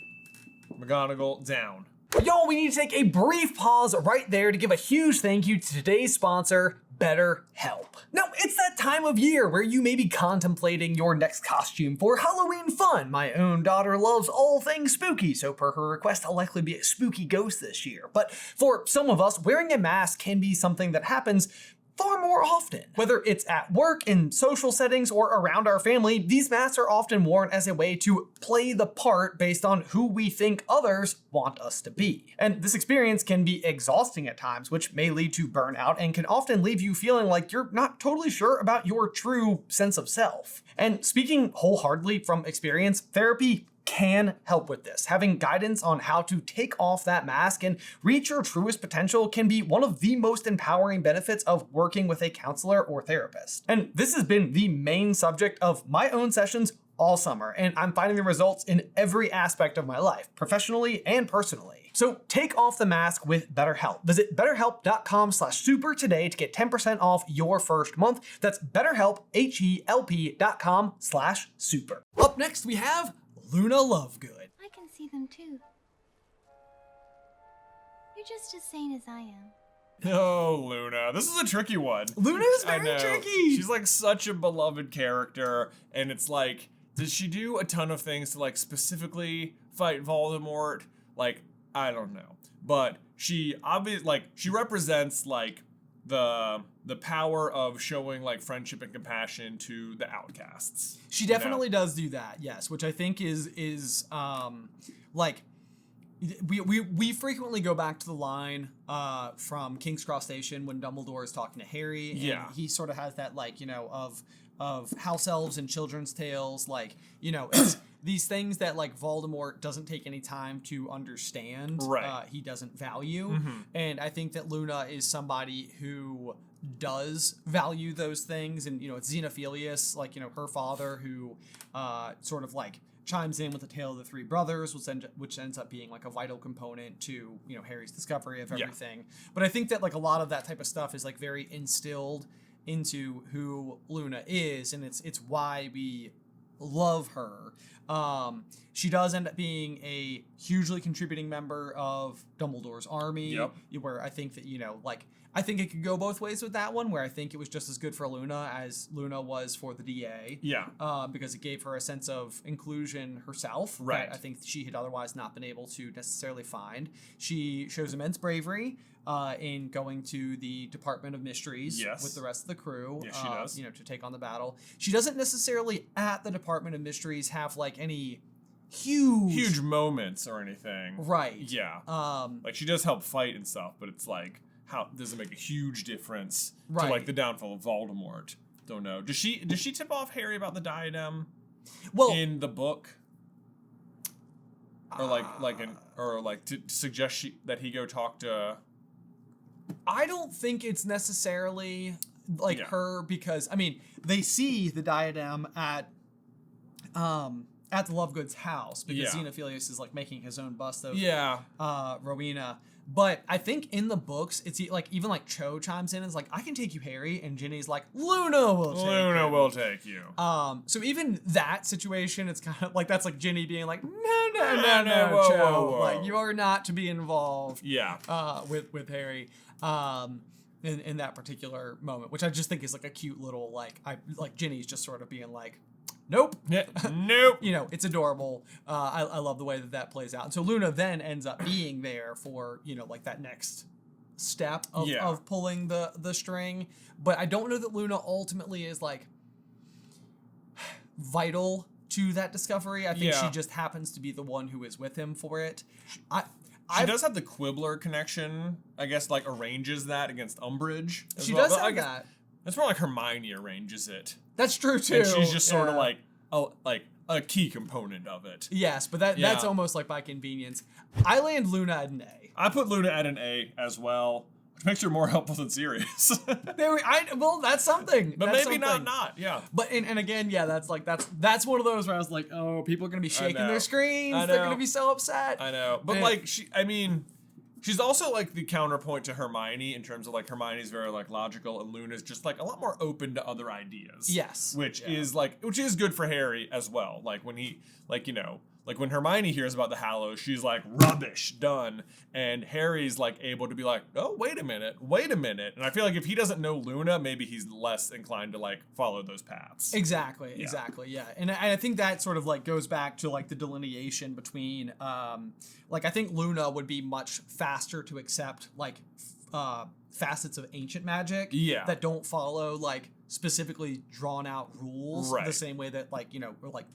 McGonagall down. Y'all, we need to take a brief pause right there to give a huge thank you to today's sponsor, BetterHelp. Now, it's that time of year where you may be contemplating your next costume for Halloween fun. My own daughter loves all things spooky, so per her request, I'll likely be a spooky ghost this year. But for some of us, wearing a mask can be something that happens far more often. Whether it's at work, in social settings, or around our family, these masks are often worn as a way to play the part based on who we think others want us to be. And this experience can be exhausting at times, which may lead to burnout and can often leave you feeling like you're not totally sure about your true sense of self. And speaking wholeheartedly from experience, therapy can help with this. Having guidance on how to take off that mask and reach your truest potential can be one of the most empowering benefits of working with a counselor or therapist. And this has been the main subject of my own sessions all summer, and I'm finding the results in every aspect of my life, professionally and personally. So take off the mask with BetterHelp. Visit betterhelp.com/super today to get 10% off your first month. That's BetterHelp, HELP.com/super. Up next, we have Luna Lovegood. I can see them too. You're just as sane as I am. Oh, Luna. This is a tricky one. Luna is I very know. tricky. She's like such a beloved character, and it's like, does she do a ton of things to like specifically fight Voldemort? Like, I don't know. But she obviously, like, she represents like the power of showing like friendship and compassion to the outcasts. She definitely does do that, yes, which I think is like we frequently go back to the line from King's Cross Station when Dumbledore is talking to Harry. And Yeah. he sort of has that like, you know, of house elves and children's tales, like, you know, it's these things that like Voldemort doesn't take any time to understand. Right. He doesn't value. And I think that Luna is somebody who does value those things, and you know, it's Xenophilius, like, you know, her father, who sort of like chimes in with the tale of the three brothers, which ends up being like a vital component to, you know, Harry's discovery of everything. But I think that like a lot of that type of stuff is like very instilled into who Luna is, and it's why we love her. She does end up being a hugely contributing member of Dumbledore's army, where I think that, you know, like, I think it could go both ways with that one, where I think it was just as good for Luna as Luna was for the DA. Yeah. Because it gave her a sense of inclusion herself. Right. That I think she had otherwise not been able to necessarily find. She shows immense bravery in going to the Department of Mysteries with the rest of the crew. Yes, she does. You know, to take on the battle. She doesn't necessarily at the Department of Mysteries have like any huge moments or anything. Right. Yeah. Like, she does help fight and stuff, but it's like, how does it make a huge difference to like the downfall of Voldemort? Don't know. Does she tip off Harry about the diadem? Well, in the book, or to suggest that he go talk to. I don't think it's necessarily like her, because I mean, they see the diadem at the Lovegood's house, because Xenophilius is like making his own bust of Rowena. But I think in the books, it's like, even like Cho chimes in and is like, I can take you, Harry. And Ginny's like, Luna will take you. will take you. So even that situation, it's kind of like, that's like Ginny being like, no, whoa. Like, you are not to be involved. Yeah. With Harry. In that particular moment, which I just think is like a cute little like Ginny's just sort of being like, nope. Yeah, nope. You know, it's adorable. I love the way that plays out. And so Luna then ends up being there for, you know, like that next step of pulling the string. But I don't know that Luna ultimately is like vital to that discovery. I think she just happens to be the one who is with him for it. She does have the Quibbler connection, I guess, like arranges that against Umbridge. She does have that. That's more like Hermione arranges it. That's true too. And she's just sort of like a key component of it. Yes, but that's almost like by convenience. I land Luna at an A. I put Luna at an A as well, which makes her more helpful than Sirius. Well, that's something. But that's maybe something. not, yeah. But and again, yeah, that's one of those where I was like, oh, people are gonna be shaking their screens. They're gonna be so upset. I know. But she's also like the counterpoint to Hermione in terms of like Hermione's very like logical and Luna's just like a lot more open to other ideas. Yes. Which is good for Harry as well. Like when he like when Hermione hears about the Hallows, she's like, rubbish, done. And Harry's like able to be like, oh, wait a minute. And I feel like if he doesn't know Luna, maybe he's less inclined to like follow those paths. Exactly, yeah. And I think that sort of like goes back to like the delineation between, like I think Luna would be much faster to accept like facets of ancient magic that don't follow like specifically drawn out rules the same way that like, you know, like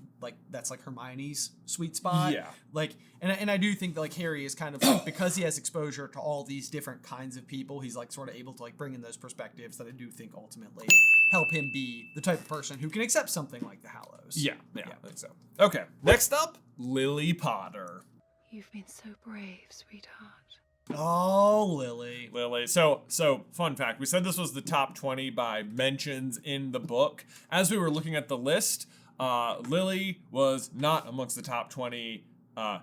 that's like Hermione's sweet spot. Yeah. Like, and I do think that like Harry is kind of like, because he has exposure to all these different kinds of people, he's like sort of able to like bring in those perspectives that I do think ultimately help him be the type of person who can accept something like the Hallows. Yeah, I think so. Okay, next up, Lily Potter. You've been so brave, sweetheart. Oh, Lily. So fun fact, we said this was the top 20 by mentions in the book. As we were looking at the list, Lily was not amongst the top 20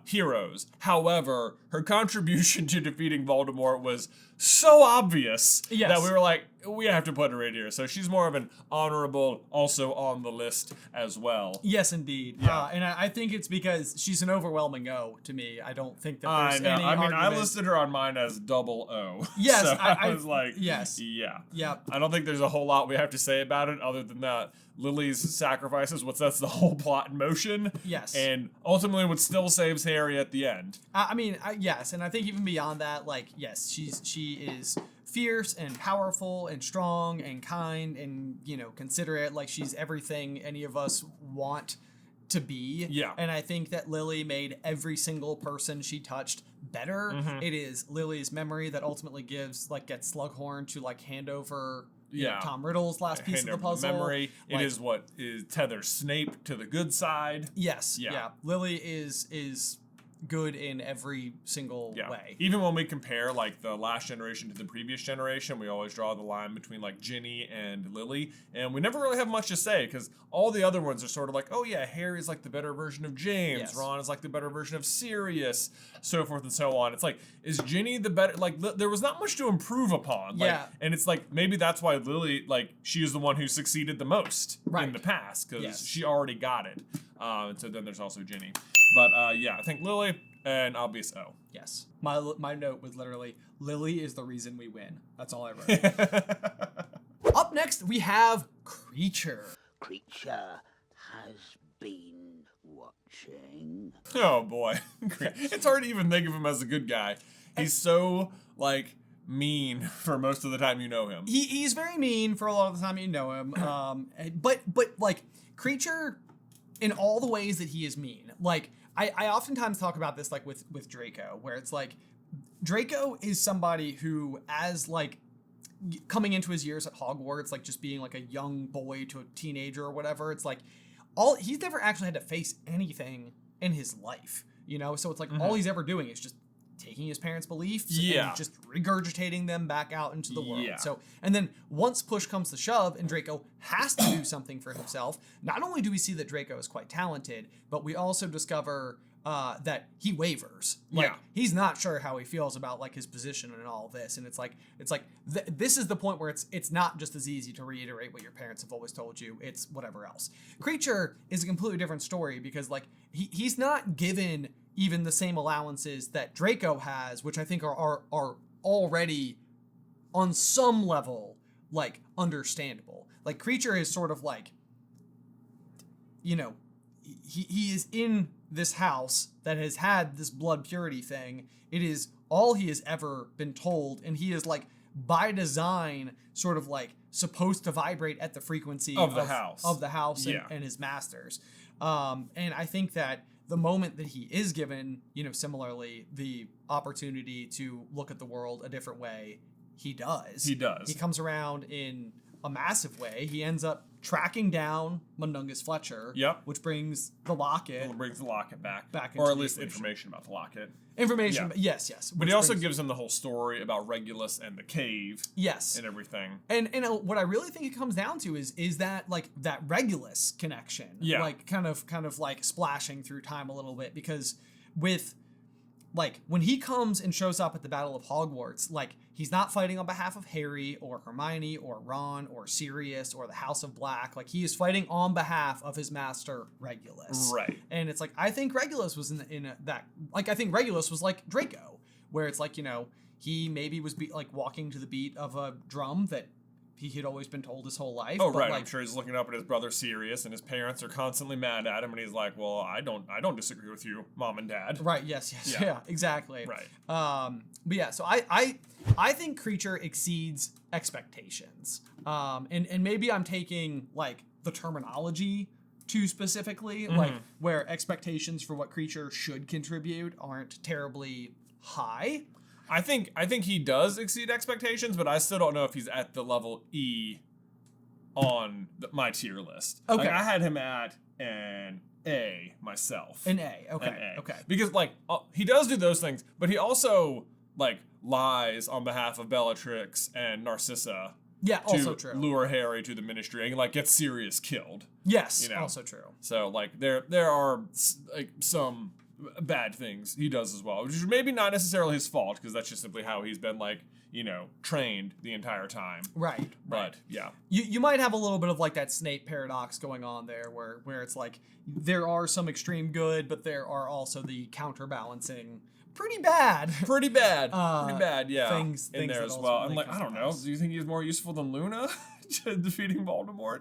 heroes. However, her contribution to defeating Voldemort was so obvious that we were like, we have to put her in here. So she's more of an honorable, also on the list as well. Yes, indeed. Yeah. And I think it's because she's an overwhelming O to me. I don't think that there's any argument. I listed her on mine as double O. Yes. So I was like, yes. Yeah. Yep. I don't think there's a whole lot we have to say about it other than that Lily's sacrifices what sets the whole plot in motion. Yes. And ultimately what still saves Harry at the end. Yes. And I think even beyond that, like, yes, she is fierce and powerful and strong and kind and, you know, considerate. Like, she's everything any of us want to be. Yeah. And I think that Lily made every single person she touched better. Mm-hmm. It is Lily's memory that ultimately gets Slughorn to like hand over Tom Riddle's last piece of the puzzle. Memory. It is what is tethers Snape to the good side. Yes. Yeah. Lily is good in every single way. Even when we compare like the last generation to the previous generation, we always draw the line between like Ginny and Lily, and we never really have much to say because all the other ones are sort of like, oh yeah, Harry's like the better version of James, Ron is like the better version of Sirius, so forth and so on. It's like, is Ginny the better? Like there was not much to improve upon. Like, and it's like maybe that's why Lily, like, she is the one who succeeded the most in the past because she already got it. And so then there's also Ginny. But I think Lily and obvious O. Yes. My note was literally, Lily is the reason we win. That's all I wrote. Up next, we have Kreacher. Kreacher has been watching. Oh boy. It's hard to even think of him as a good guy. He's so, like, mean for most of the time you know him. He's very mean for a lot of the time you know him. But like, Kreacher, in all the ways that he is mean, like, I oftentimes talk about this like with Draco, where it's like Draco is somebody who, as like coming into his years at Hogwarts, like just being like a young boy to a teenager or whatever, it's like he's never actually had to face anything in his life, you know? So it's like all he's ever doing is just taking his parents' beliefs and just regurgitating them back out into the world. So, and then once push comes to shove and Draco has to do something for himself, not only do we see that Draco is quite talented, but we also discover that he wavers. Like, he's not sure how he feels about like his position and all this. And it's like this is the point where it's not just as easy to reiterate what your parents have always told you. It's whatever else. Kreacher is a completely different story because like he's not given even the same allowances that Draco has, which I think are already on some level like understandable. Like Creature is sort of like, you know, he is in this house that has had this blood purity thing. It is all he has ever been told, and he is like by design sort of like supposed to vibrate at the frequency of the house and his masters. And I think that the moment that he is given, you know, similarly the opportunity to look at the world a different way, he does. He does. He comes around in a massive way. He ends up tracking down Mundungus Fletcher, which brings the locket. Back into or at the least equation. information about the locket. Information, yes. But he also gives him the whole story about Regulus and the cave. Yes. And everything. And what I really think it comes down to is that like that Regulus connection. Yeah. Like kind of like splashing through time a little bit, because with like when he comes and shows up at the Battle of Hogwarts, like he's not fighting on behalf of Harry or Hermione or Ron or Sirius or the House of Black. Like he is fighting on behalf of his master Regulus. Right. And it's like I think Regulus was I think Regulus was like Draco, where it's like, you know, he maybe was like walking to the beat of a drum that he had always been told his whole life. Oh, right. Like, I'm sure he's looking up at his brother Sirius, and his parents are constantly mad at him, and he's like, "Well, I don't disagree with you, Mom and Dad." Right. Yes. Yeah. Exactly. Right. But yeah. So I think Creature exceeds expectations. And maybe I'm taking like the terminology too specifically, like where expectations for what Creature should contribute aren't terribly high. I think he does exceed expectations, but I still don't know if he's at the level E on my tier list. Okay. Like, I had him at an A myself. An A. Okay. An A. Okay. Because like he does do those things, but he also like lies on behalf of Bellatrix and Narcissa. Yeah. To Also true. lure Harry to the Ministry and like get Sirius killed. Yes. You know? Also true. So like there are like some bad things he does as well, which is maybe not necessarily his fault, because that's just simply how he's been like, you know, trained the entire time. Right. But yeah, you might have a little bit of like that Snape paradox going on there, where it's like there are some extreme good, but there are also the counterbalancing pretty bad, yeah, things in there as well. I'm like, I don't know. Do you think he's more useful than Luna to defeating Voldemort?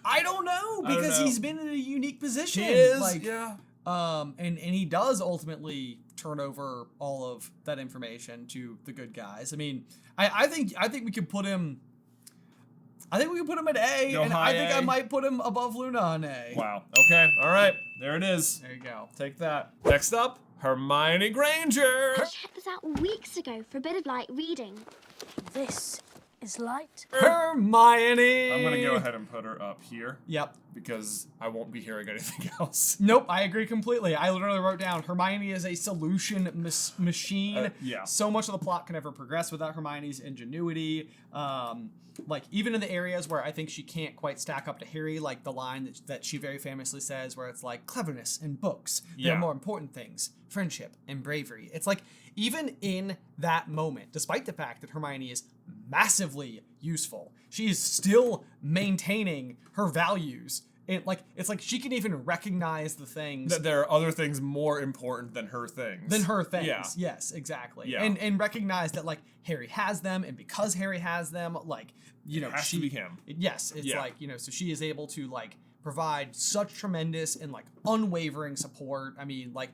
I don't know, because he's been in a unique position. He is, like, yeah. And he does ultimately turn over all of that information to the good guys. I mean, I think we could put him. I think we could put him at A, and I think I might put him above Luna on A. Wow. Okay. All right. There it is. There you go. Take that. Next up, Hermione Granger. Check this out weeks ago for a bit of light reading. This is light. Hermione. I'm gonna go ahead and put her up here. Yep. Because I won't be hearing anything else. Nope, I agree completely. I literally wrote down Hermione is a solution machine. Yeah. So much of the plot can never progress without Hermione's ingenuity. Like even in the areas where I think she can't quite stack up to Harry, like the line that she very famously says, where it's like cleverness and books. There are more important things, friendship and bravery. It's like even in that moment, despite the fact that Hermione is massively useful, she is still maintaining her values. It's like she can even recognize the things that there are other things more important than her things. Yeah. Yes, exactly. Yeah. And recognize that like Harry has them, and because Harry has them, like, you know, it has to be him. Yes, it's like, you know, so she is able to like provide such tremendous and like unwavering support. I mean, like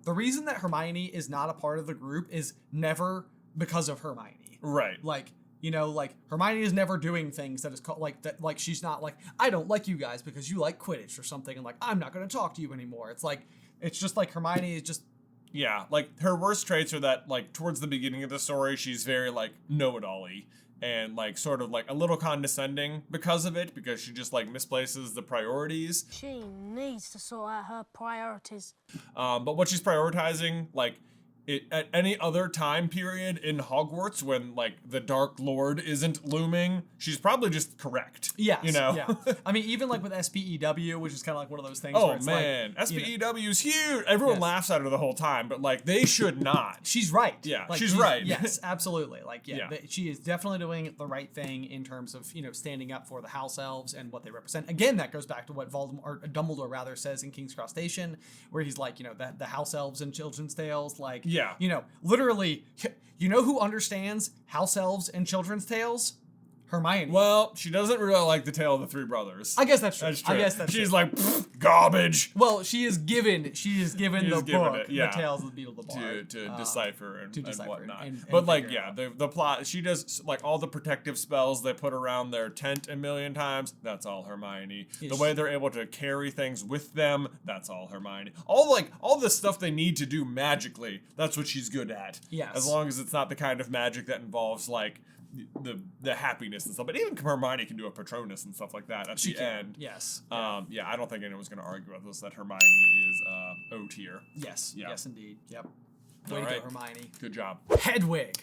the reason that Hermione is not a part of the group is never because of Hermione. Right. Like, you know, like Hermione is never doing things that is called like that. Like she's not like, I don't like you guys because you like Quidditch or something, and like I'm not going to talk to you anymore. It's like, it's just like Hermione is just. Yeah, like her worst traits are that like towards the beginning of the story she's very like know-it-all-y and like sort of like a little condescending because of it, because she just like misplaces the priorities. She needs to sort out her priorities. But what she's prioritizing like at any other time period in Hogwarts when like the Dark Lord isn't looming, she's probably just correct. Yes, you know. Yeah. I mean, even like with SPEW, which is kind of like one of those things. Oh where it's man, like, SPEW's huge. Everyone Yes. laughs at her the whole time, but like they should not. She's right. Yeah, Like, she's right. Yes, absolutely. Like, Yeah. she is definitely doing the right thing in terms of, standing up for the house elves and what they represent. Again, that goes back to what Dumbledore rather says in King's Cross Station, where he's like, that the house elves in children's tales, like, Yeah. literally, who understands house elves and children's tales? Hermione. Well, she doesn't really like the tale of the three brothers. I guess that's true. That's true. I guess that's She's true. like garbage Well, she is given the book, it, yeah, the Tales of the Beetle the Bard, to decipher and whatnot. and but like, figure yeah, the plot. She does like all the protective spells they put around their tent a million times. That's all Hermione. Yeah, The way they're able to carry things with them. That's all Hermione. All the stuff they need to do magically. That's what she's good at. Yes. As long as it's not the kind of magic that involves like the happiness and stuff. But even Hermione can do a Patronus and stuff like that at She the can. end. Yes. Yeah, I don't think anyone's going to argue with us that Hermione is O tier. Yes. Yeah. Yes, indeed. Yep. Way All to right. go, Hermione. Good job. Hedwig.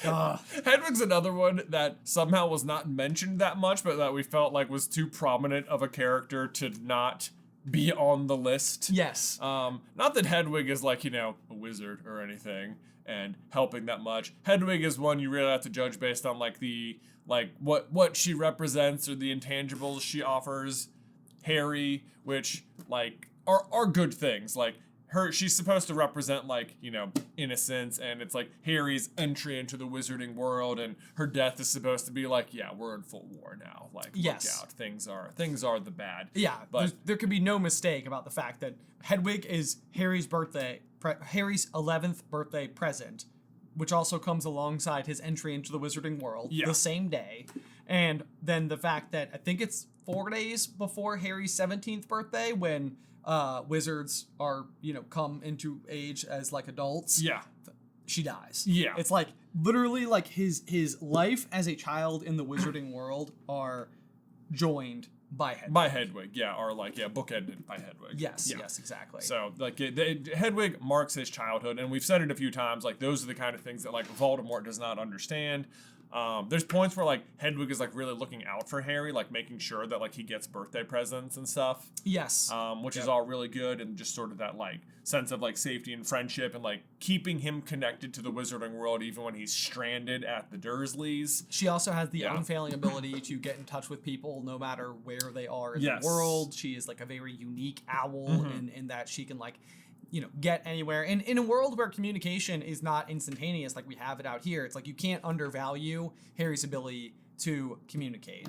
Ugh. Hedwig's another one that somehow was not mentioned that much, but that we felt like was too prominent of a character to not be on the list. Yes. Not that Hedwig is like, a wizard or anything and helping that much. Hedwig is one you really have to judge based on like what she represents or the intangibles she offers. Harry, which like are good things. Like she's supposed to represent like, innocence, and it's like Harry's entry into the wizarding world, and her death is supposed to be like, yeah, we're in full war now. Like, Yes. look out. Things are the bad. Yeah, But there could be no mistake about the fact that Hedwig is Harry's 11th birthday present, which also comes alongside his entry into the wizarding world the same day. And then the fact that I think it's 4 days before Harry's 17th birthday when wizards are, come into age as like adults. yeah. She dies. Yeah. It's like literally like his life as a child in the wizarding world are joined by Hedwig. By Hedwig, yeah, or like, bookended by Hedwig. Yes, Yeah. yes, exactly. So, like, Hedwig marks his childhood, and we've said it a few times, like, those are the kind of things that, like, Voldemort does not understand. There's points where, like, Hedwig is, like, really looking out for Harry, like, making sure that, like, he gets birthday presents and stuff. Yes. Which is all really good, and just sort of that, like, sense of, like, safety and friendship, and, like, keeping him connected to the wizarding world even when he's stranded at the Dursleys. She also has the unfailing ability to get in touch with people no matter where they are in Yes. the world. She is like a very unique owl in that she can like, get anywhere. And in a world where communication is not instantaneous like we have it out here, it's like you can't undervalue Harry's ability to communicate.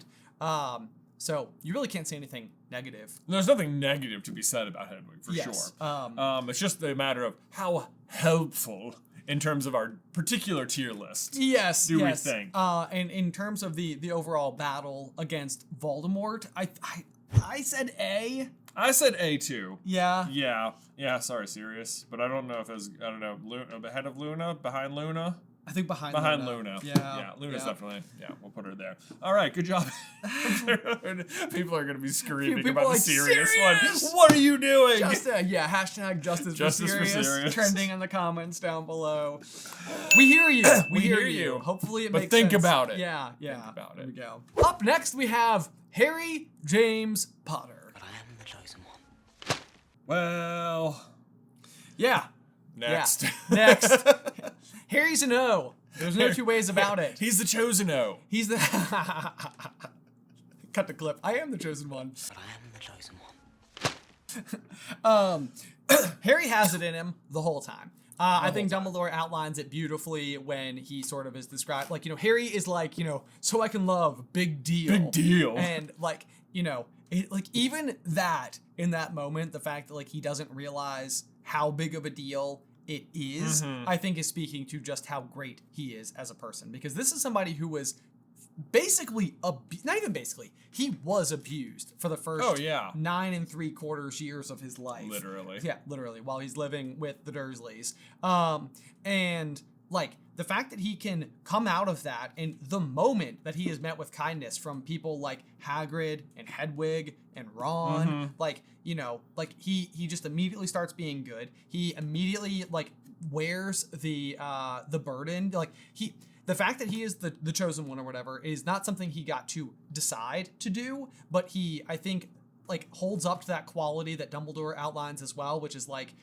So you really can't say anything negative. There's nothing negative to be said about Hedwig, for Yes. sure. It's just a matter of how helpful in terms of our particular tier list. Yes, do yes. we think? And in terms of the overall battle against Voldemort, I said A. I said A too. Yeah. Yeah, sorry, Sirius. But I don't know if it's, ahead of Luna, behind Luna? I think behind Luna. Yeah. Luna's definitely, we'll put her there. All right, good job. People are going to be screaming People about are the like, Sirius "Sirius!" one. What are you doing? Hashtag justice for Sirius, Sirius. trending in the comments down below. We hear you. We hear you. Hopefully it But makes think sense. about it. Yeah. Think about There it. we go. Up next we have Harry James Potter. But I am the chosen one. Well, Yeah. next. Yeah. Next. Harry's an O. There's no two ways about it. He's the chosen O. He's the cut the clip. I am the chosen one. But I am the chosen one. Harry has it in him the whole time. I think Dumbledore outlines it beautifully when he sort of is described. Like, Harry is like, so I can love, big deal. Big deal. And like, like even that in that moment, the fact that like he doesn't realize how big of a deal it is, I think is speaking to just how great he is as a person. Because this is somebody who was basically, not even basically, he was abused for the first 9 3/4 years of his life. Literally. Yeah, literally, while he's living with the Dursleys. And like the fact that he can come out of that and the moment that he is met with kindness from people like Hagrid and Hedwig and Ron, like, you know, like he just immediately starts being good. He immediately like wears the burden. Like the fact that he is the chosen one or whatever is not something he got to decide to do, but he, I think, like holds up to that quality that Dumbledore outlines as well, which is like,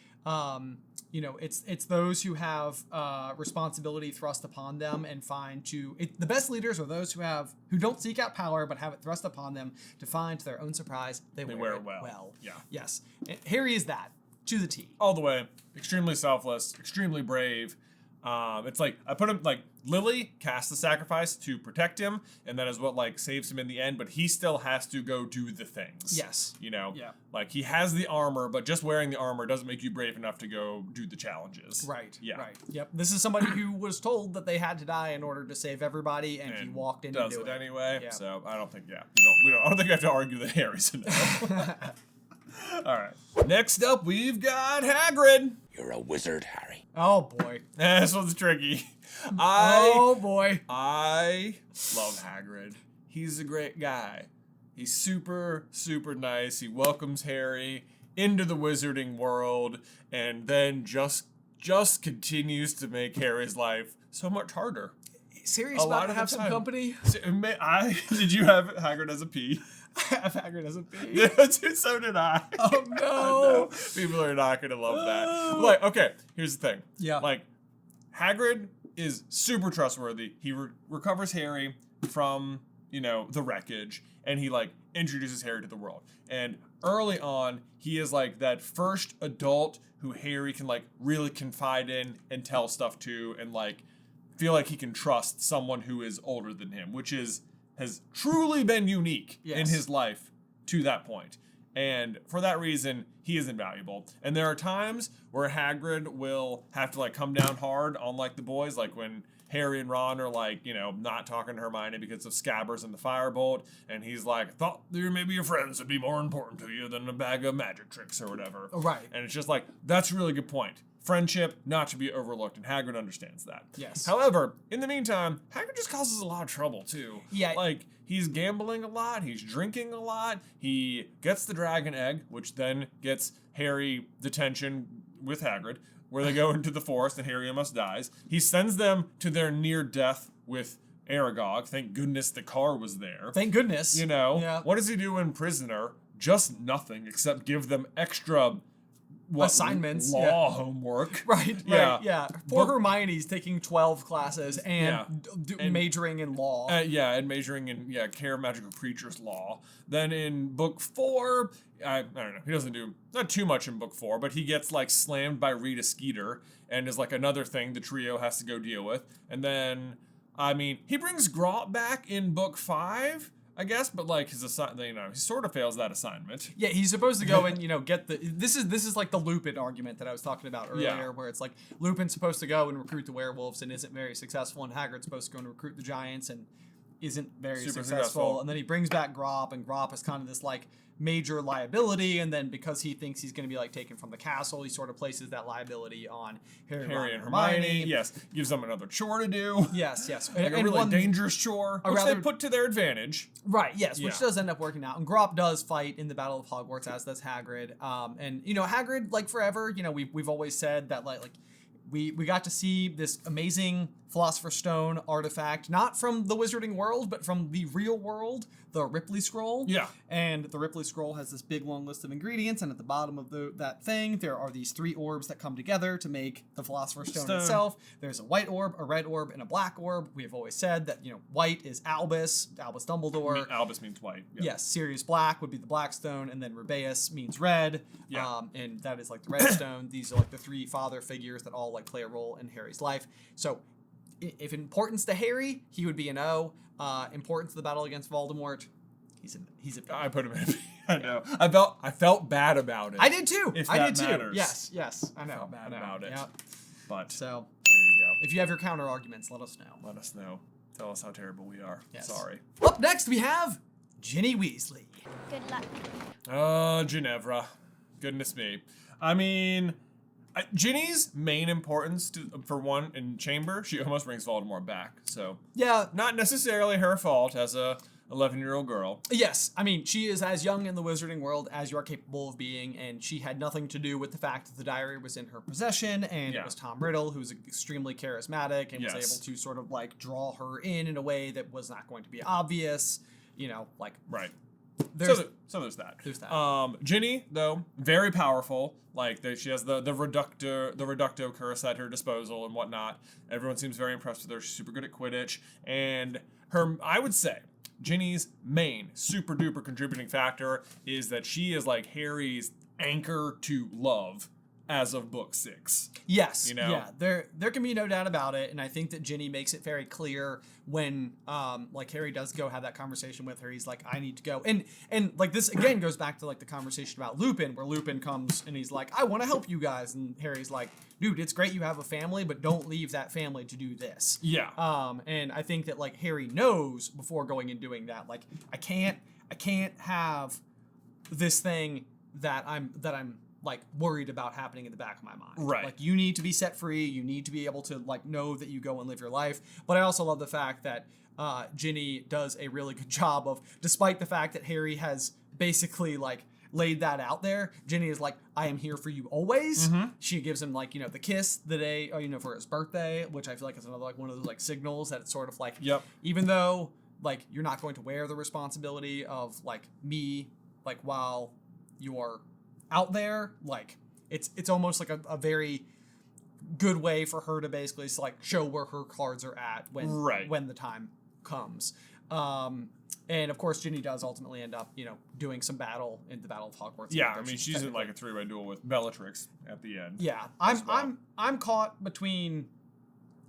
you know, it's those who have responsibility thrust upon them and the best leaders are those who don't seek out power but have it thrust upon them to find, to their own surprise, they wear it well. Yeah. Yes. Harry is that to the T. All the way. Extremely selfless, extremely brave. It's like I put him like Lily casts the sacrifice to protect him, and that is what like saves him in the end. But he still has to go do the things. Yes, you know. Yeah. Like he has the armor, but just wearing the armor doesn't make you brave enough to go do the challenges. Right. Yeah. Right. Yep. This is somebody who was told that they had to die in order to save everybody, and he walked in does and do it anyway. Yeah. So I don't think. Yeah. I don't think we have to argue that Harry's a no. All right. Next up, we've got Hagrid. You're a wizard, Harry. Oh boy. This one's tricky. Oh boy. I love Hagrid. He's a great guy. He's super, super nice. He welcomes Harry into the wizarding world and then just continues to make Harry's life so much harder. Serious A about lot to of have the some time. company? Did you have Hagrid as a P? I have Hagrid as a P. Yeah, so did I. Oh no. No. People are not gonna love that. Like, okay, here's the thing. Yeah. Like, Hagrid is super trustworthy. He recovers Harry from, you know, the wreckage, and he like introduces Harry to the world. And early on, he is like that first adult who Harry can like really confide in and tell stuff to, and like feel like he can trust someone who is older than him, which has truly been unique in his life to that point. And for that reason, he is invaluable. And there are times where Hagrid will have to like come down hard on like the boys, like when Harry and Ron are like, you know, not talking to Hermione because of Scabbers and the Firebolt, and he's like, thought there maybe your friends would be more important to you than a bag of magic tricks or whatever. Right. And it's just like, that's a really good point. Friendship, not to be overlooked, and Hagrid understands that. Yes. However, in the meantime, Hagrid just causes a lot of trouble, too. Yeah. Like, he's gambling a lot, he's drinking a lot, he gets the dragon egg, which then gets Harry detention with Hagrid, where they go into the forest and Harry almost dies. He sends them to their near death with Aragog. Thank goodness the car was there. Thank goodness. You know? Yeah. What does he do in Prisoner? Just nothing, except give them extra... assignments, law homework. Right, yeah. Poor Hermione's taking 12 classes and majoring in law. And majoring in care of magical creatures law. Then in book 4, I don't know, he doesn't do not too much in book 4, but he gets like slammed by Rita Skeeter and is like another thing the trio has to go deal with. And then, I mean, he brings Grot back in book 5. I guess, but like his assignment, you know, he sort of fails that assignment. Yeah, he's supposed to go and, you know, get the. This is like the Lupin argument that I was talking about earlier, where it's like Lupin's supposed to go and recruit the werewolves and isn't very successful, and Hagrid's supposed to go and recruit the giants and isn't very successful. And then he brings back Grop, and Grop is kind of this like major liability, and then because he thinks he's going to be like taken from the castle, he sort of places that liability on Harry and Hermione. Yes, gives them another chore to do. Yes, like a really dangerous chore, which they put to their advantage. Right, yes, which does end up working out. And Grop does fight in the Battle of Hogwarts, as does Hagrid. And you know, Hagrid, like forever, you know, we've always said that like we got to see this amazing Philosopher's Stone artifact, not from the wizarding world, but from the real world, the Ripley Scroll. Yeah. And the Ripley Scroll has this big long list of ingredients, and at the bottom of that thing, there are these 3 orbs that come together to make the Philosopher's Stone itself. There's a white orb, a red orb, and a black orb. We have always said that, you know, white is Albus Dumbledore. Albus means white. Yeah. Yes, Sirius Black would be the black stone, and then Rubeus means red. Yeah. And that is like the red stone. These are like the 3 father figures that all like play a role in Harry's life. So if importance to Harry, he would be an O. Importance to the battle against Voldemort, he's a P. I put him in a P. I know. I felt bad about it. I did too. If I that did too. matters. Yes. I know. I felt bad about it. Yep. But so there you go. if you have your counter arguments, let us know. Let us know. Tell us how terrible we are. Yes. Sorry. Up next, we have Ginny Weasley. Good luck. Ginevra. Goodness me. I mean, Ginny's main importance for one in Chamber, she almost brings Voldemort back. So Yeah. not necessarily her fault as a 11-year-old girl. Yes, I mean, she is as young in the wizarding world as you are capable of being, and she had nothing to do with the fact that the diary was in her possession, and it was Tom Riddle, who's extremely charismatic and was able to sort of like draw her in a way that was not going to be obvious, you know, like Right. There's, So there's that. There's that. Ginny, though, very powerful. Like she has the reducto curse at her disposal and whatnot. Everyone seems very impressed with her. She's super good at Quidditch, and I would say Ginny's main super duper contributing factor is that she is like Harry's anchor to love as of book 6. Yes, you know? Yeah, there can be no doubt about it, and I think that Ginny makes it very clear when like Harry does go have that conversation with her. He's like, I need to go, and like this again goes back to like the conversation about Lupin, where Lupin comes and he's like, I want to help you guys, and Harry's like, dude, it's great you have a family, but don't leave that family to do this. Yeah. And I think that like Harry knows before going and doing that, like I can't have this thing that I'm like worried about happening in the back of my mind. Right. Like you need to be set free. You need to be able to like know that you go and live your life. But I also love the fact that Ginny does a really good job of, despite the fact that Harry has basically like laid that out there, Ginny is like, I am here for you always. Mm-hmm. She gives him like, you know, the kiss the day, you know, for his birthday, which I feel like is another like one of those like signals that it's sort of like, even though like you're not going to wear the responsibility of like me, like while you're out there, like it's almost like a very good way for her to basically like show where her cards are at when the time comes. And of course Ginny does ultimately end up, you know, doing some battle in the Battle of Hogwarts. Yeah, I mean she's in like a 3-way duel with Bellatrix at the end. Yeah, I'm caught between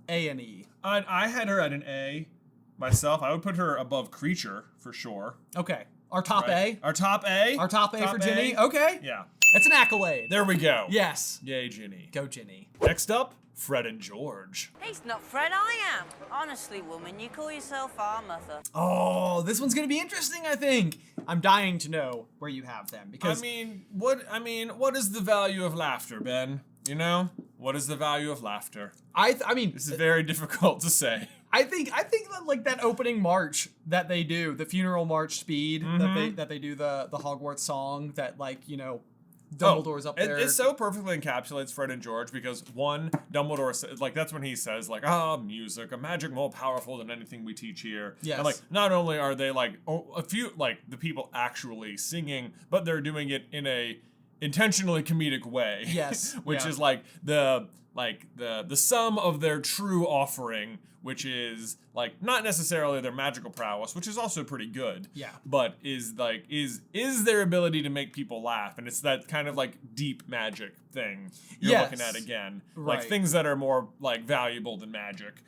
A and E. I had her at an A myself. I would put her above Creature for sure. Okay. Our top A? Our top A? Our top A for Ginny? Okay. Yeah. That's an accolade. There we go. Yes. Yay, Ginny. Go, Ginny. Next up, Fred and George. He's not Fred, I am. Honestly, woman, you call yourself our mother. Oh, this one's gonna be interesting, I think. I'm dying to know where you have them because what is the value of laughter, Ben? You know? What is the value of laughter? I mean, this is very difficult to say. I think that like that opening march that they do, the funeral march speed that they do the Hogwarts song that like, you know, Dumbledore's up there. It so perfectly encapsulates Fred and George because one, Dumbledore says, like that's when he says like, music, a magic more powerful than anything we teach here. Yes. And like not only are they like a few like the people actually singing, but they're doing it in a intentionally comedic way. Yes. Which is like the sum of their true offering, which is like not necessarily their magical prowess, which is also pretty good. Yeah. But is their ability to make people laugh, and it's that kind of like deep magic thing you're looking at again, right. like things that are more like valuable than magic.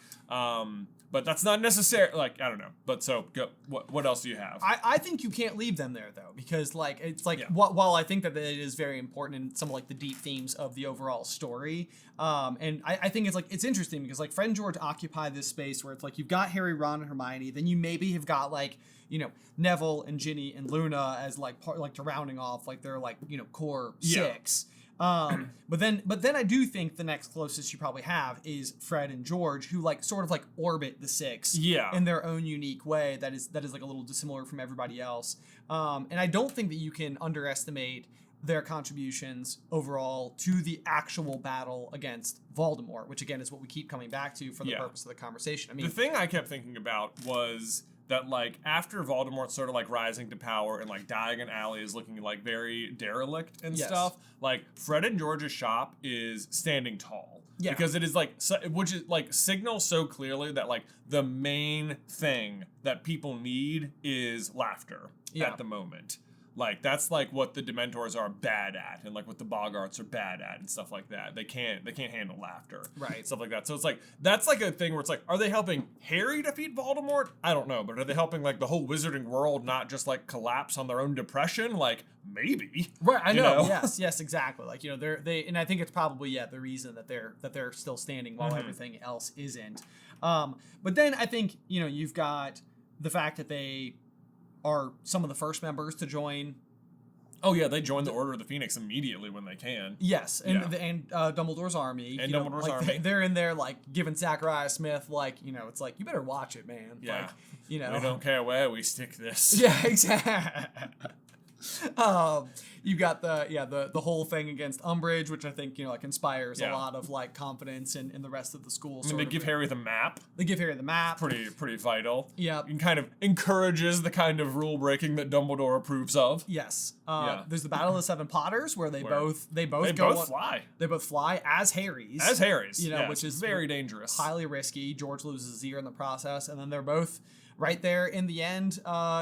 But that's not necessary. Like I don't know. But so go. What else do you have? I think you can't leave them there though, because like it's like while I think that it is very important in some of like the deep themes of the overall story, and I think it's interesting because like Fred and George occupy this space where it's like you've got Harry, Ron, and Hermione, then you maybe have got like, you know, Neville and Ginny and Luna as like part like to rounding off like their like, you know, core 6. But then I do think the next closest you probably have is Fred and George, who like sort of like orbit the 6 in their own unique way that is like a little dissimilar from everybody else. And I don't think that you can underestimate their contributions overall to the actual battle against Voldemort, which again is what we keep coming back to for the purpose of the conversation. I mean, the thing I kept thinking about was that like after Voldemort sort of like rising to power and like Diagon Alley is looking like very derelict and stuff, like Fred and George's shop is standing tall. Yeah. Because it is like, which is like signals so clearly that like the main thing that people need is laughter at the moment. Like that's like what the Dementors are bad at, and like what the Boggarts are bad at, and stuff like that. They can't handle laughter, right? Stuff like that. So it's like that's like a thing where it's like, are they helping Harry defeat Voldemort? I don't know, but are they helping like the whole wizarding world not just like collapse on their own depression? Like maybe, right? I know. Yes, exactly. Like, you know, they, and I think it's probably the reason that they're still standing while everything else isn't. But then I think, you know, you've got the fact that they are some of the first members to join Oh yeah, they join the Order of the Phoenix immediately when they can. Yes, and Dumbledore's army. And you know, Dumbledore's like, army. They're in there, like, giving Zachariah Smith, like, you know, it's like, you better watch it, man. Yeah. Like, you know. We don't care where we stick this. Yeah, exactly. You got the whole thing against Umbridge, which I think, you know, like inspires a lot of like confidence in the rest of the school. I mean, they give Harry the map. They give Harry the map. Pretty vital. Yeah. And kind of encourages the kind of rule breaking that Dumbledore approves of. Yes. There's the Battle of the Seven Potters where they both fly. They both fly as Harrys. As Harrys. You know, yes, which is very dangerous. Highly risky. George loses his ear in the process, and then they're both right there in the end,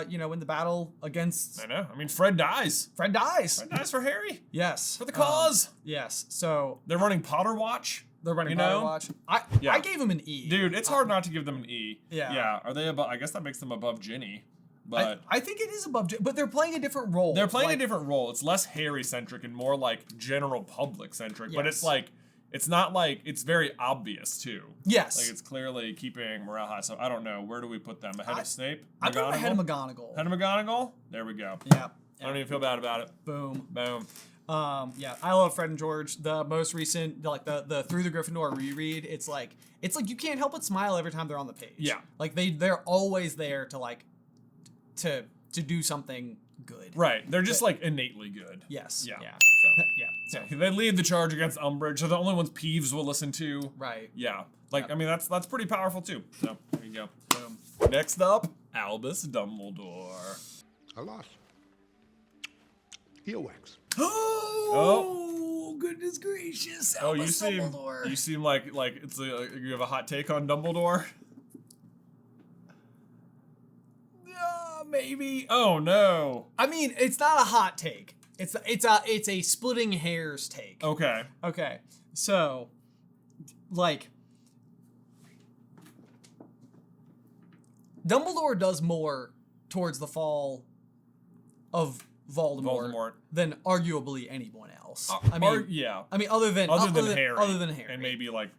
you know, in the battle against... I know. I mean, Fred dies. Fred dies. Fred dies for Harry. Yes. For the cause. Yes. So... They're running Potter Watch. They're running Potter Watch. I gave them an E. Dude, it's hard not to give them an E. Yeah. Yeah. Are they above... I guess that makes them above Ginny. But I think it is above... But they're playing a different role. They're playing a different role. It's less Harry-centric and more, like, general public-centric. Yes. But it's, like... It's not like, it's very obvious too. Yes. Like it's clearly keeping morale high. So I don't know. Where do we put them? Ahead of Snape? I put them ahead of McGonagall. Ahead of McGonagall? There we go. Yeah. I don't even feel bad about it. Boom. Boom. Yeah, I love Fred and George. The most recent, like the Through the Gryffindor reread, it's like you can't help but smile every time they're on the page. Yeah. Like they're always there to like, to do something good. Right. They're just like innately good. Yes. Yeah. Yeah. So. Yeah. So. Yeah. They lead the charge against Umbridge. They're the only ones Peeves will listen to. Right. Yeah. Like, I mean, that's pretty powerful too. So, there you go. Next up, Albus Dumbledore. Alas. Earwax. Oh, goodness gracious. Oh, Albus Dumbledore. you seem like it's you have a hot take on Dumbledore? Maybe. Oh no. I mean, it's not a hot take. It's a splitting hairs take. Okay. Okay. So, like, Dumbledore does more towards the fall of Voldemort. Than arguably anyone else. I mean, other than Harry. Other than Harry. And maybe like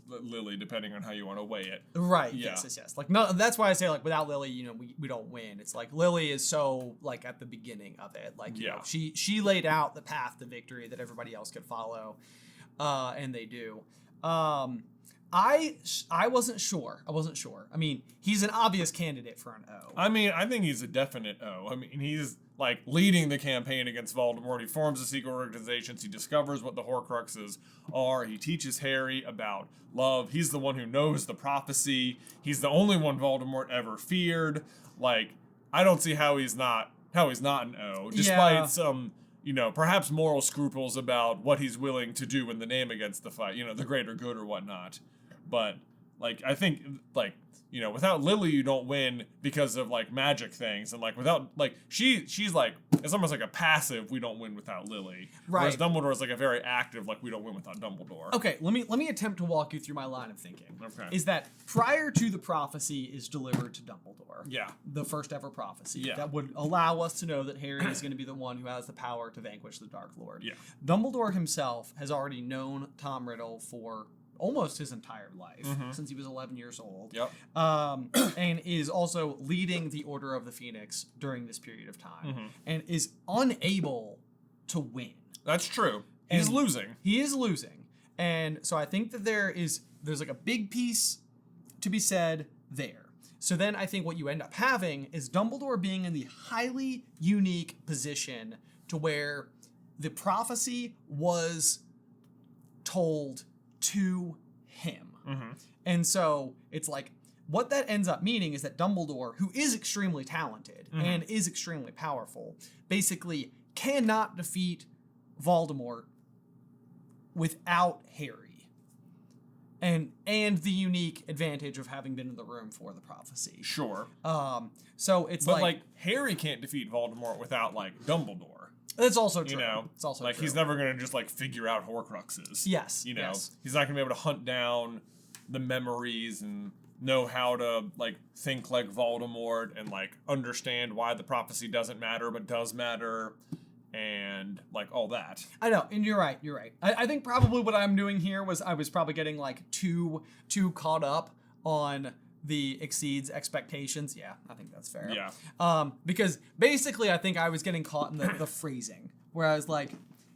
Lily, depending on how you want to weigh it. Right. Yeah. Yes. Like, no, that's why I say, like, without Lily, you know, we don't win. It's like Lily is so, like, at the beginning of it. Like, you know, she laid out the path to victory that everybody else could follow. And they do. I wasn't sure. I mean, he's an obvious candidate for an O. I mean, I think he's a definite O. I mean, he's like leading the campaign against Voldemort. He forms the secret organizations. He discovers what the Horcruxes are. He teaches Harry about love. He's the one who knows the prophecy. He's the only one Voldemort ever feared. Like, I don't see how he's not an O, despite some, you know, perhaps moral scruples about what he's willing to do in the name against the fight, you know, the greater good or whatnot. But, like, I think, like, you know, without Lily, you don't win because of, like, magic things. And, like, without, like, she's, like, it's almost like a passive, we don't win without Lily. Right. Whereas Dumbledore is, like, a very active, like, we don't win without Dumbledore. Okay, let me attempt to walk you through my line of thinking. Okay. Is that prior to the prophecy is delivered to Dumbledore. Yeah. The first ever prophecy. Yeah. That would allow us to know that Harry is going to be the one who has the power to vanquish the Dark Lord. Yeah. Dumbledore himself has already known Tom Riddle for almost his entire life, since he was 11 years old. Yep. And is also leading the Order of the Phoenix during this period of time, and is unable to win. That's true. He's losing. He is losing. And so I think that there's like a big piece to be said there. So then I think what you end up having is Dumbledore being in the highly unique position to where the prophecy was told to him. And so it's like, what that ends up meaning is that Dumbledore, who is extremely talented and is extremely powerful, basically cannot defeat Voldemort without Harry. And the unique advantage of having been in the room for the prophecy. Sure. So it's but like Harry can't defeat Voldemort without like Dumbledore. That's also true. You know, it's also like true. He's never gonna just like figure out Horcruxes. Yes. You know, yes. He's not gonna be able to hunt down the memories and know how to like think like Voldemort and like understand why the prophecy doesn't matter but does matter and like all that. I know, and you're right. I think probably what I'm doing here was I was probably getting like too caught up on exceeds expectations. Yeah, I think that's fair. Yeah. Because basically, I think I was getting caught in the phrasing where I was like,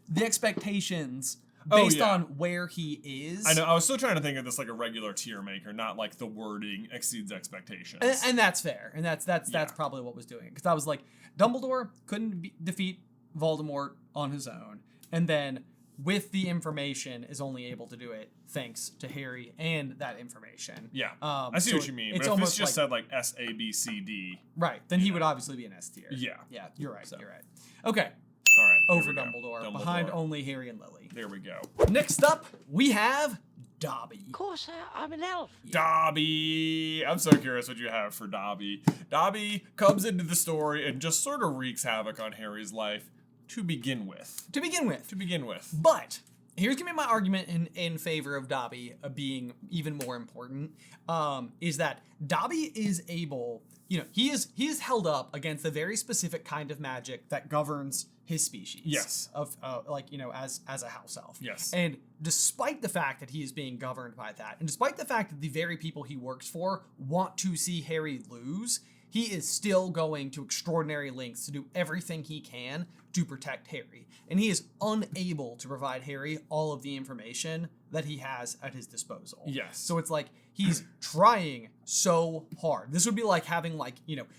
the expectations based on where he is. I know. I was still trying to think of this like a regular tier maker, not like the wording exceeds expectations. And that's fair. And that's probably what was doing it. Because I was like, Dumbledore couldn't defeat Voldemort on his own. And then with the information is only able to do it thanks to Harry and that information. Yeah. I see what you mean. But if this just said like S, A, B, C, D. Right. Then he would obviously be an S tier. Yeah. Yeah, you're right. You're right. Okay. All right. Over Dumbledore. Behind only Harry and Lily. There we go. Next up, we have Dobby. Of course, I'm an elf. Dobby. I'm so curious what you have for Dobby. Dobby comes into the story and just sort of wreaks havoc on Harry's life to begin with. But here's gonna be my argument in favor of Dobby being even more important. Is that Dobby is able, he is held up against a very specific kind of magic that governs his species. Yes. Of as a house elf. Yes. And despite the fact that he is being governed by that, and despite the fact that the very people he works for want to see Harry lose, he is still going to extraordinary lengths to do everything he can to protect Harry. And he is unable to provide Harry all of the information that he has at his disposal. Yes. So it's like he's trying so hard. This would be like having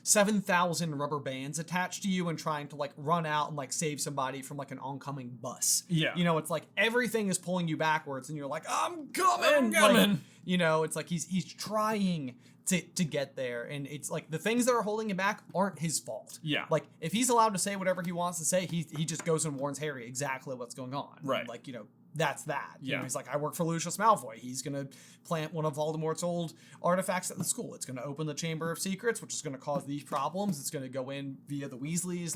7,000 rubber bands attached to you and trying to run out and save somebody from an oncoming bus. Yeah. It's like everything is pulling you backwards and you're like, I'm coming. It's like he's trying to get there, and it's like the things that are holding him back aren't his fault. Yeah. Like if he's allowed to say whatever he wants to say, he just goes and warns Harry exactly what's going on. Right. And, that's that. Yeah. He's like, I work for Lucius Malfoy. He's gonna plant one of Voldemort's old artifacts at the school. It's gonna open the Chamber of Secrets, which is gonna cause these problems. It's gonna go in via the Weasleys.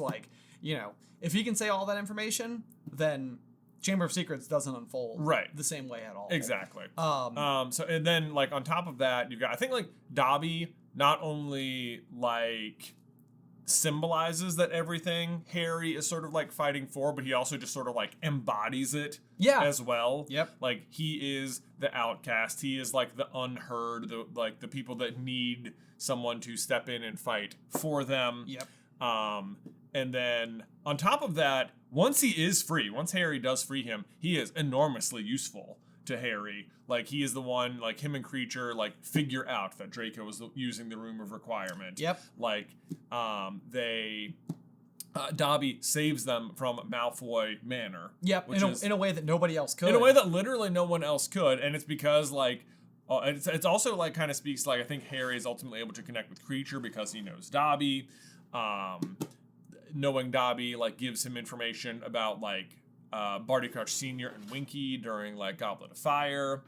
If he can say all that information, then Chamber of Secrets doesn't unfold the same way at all. Exactly. So and then on top of that, you've got, I think Dobby not only symbolizes that everything Harry is sort of fighting for, but he also just sort of embodies it as well. Yep. He is the outcast. He is the unheard, the people that need someone to step in and fight for them. Yep. And then on top of that, once he is free, once Harry does free him, he is enormously useful to Harry. He is the one, him and Creature, figure out that Draco was using the Room of Requirement. Yep. Dobby saves them from Malfoy Manor. Yep. In a way that nobody else could. In a way that literally no one else could, and it's because it's also kind of speaks I think Harry is ultimately able to connect with Creature because he knows Dobby. Knowing Dobby gives him information about Barty Crouch Sr. and Winky during Goblet of Fire,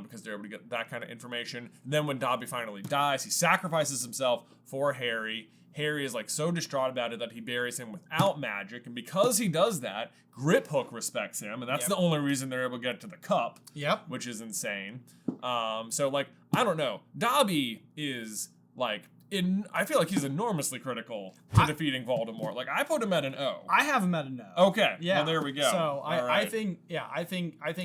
because they're able to get that kind of information. And then when Dobby finally dies, he sacrifices himself for Harry. Harry is so distraught about it that he buries him without magic, and because he does that, Griphook respects him, and that's the only reason they're able to get to the cup. Yep. Which is insane. So I don't know. Dobby is I feel like he's enormously critical to defeating Voldemort. I put him at an O. I have him at an O. Okay. Yeah. Well, there we go. So I think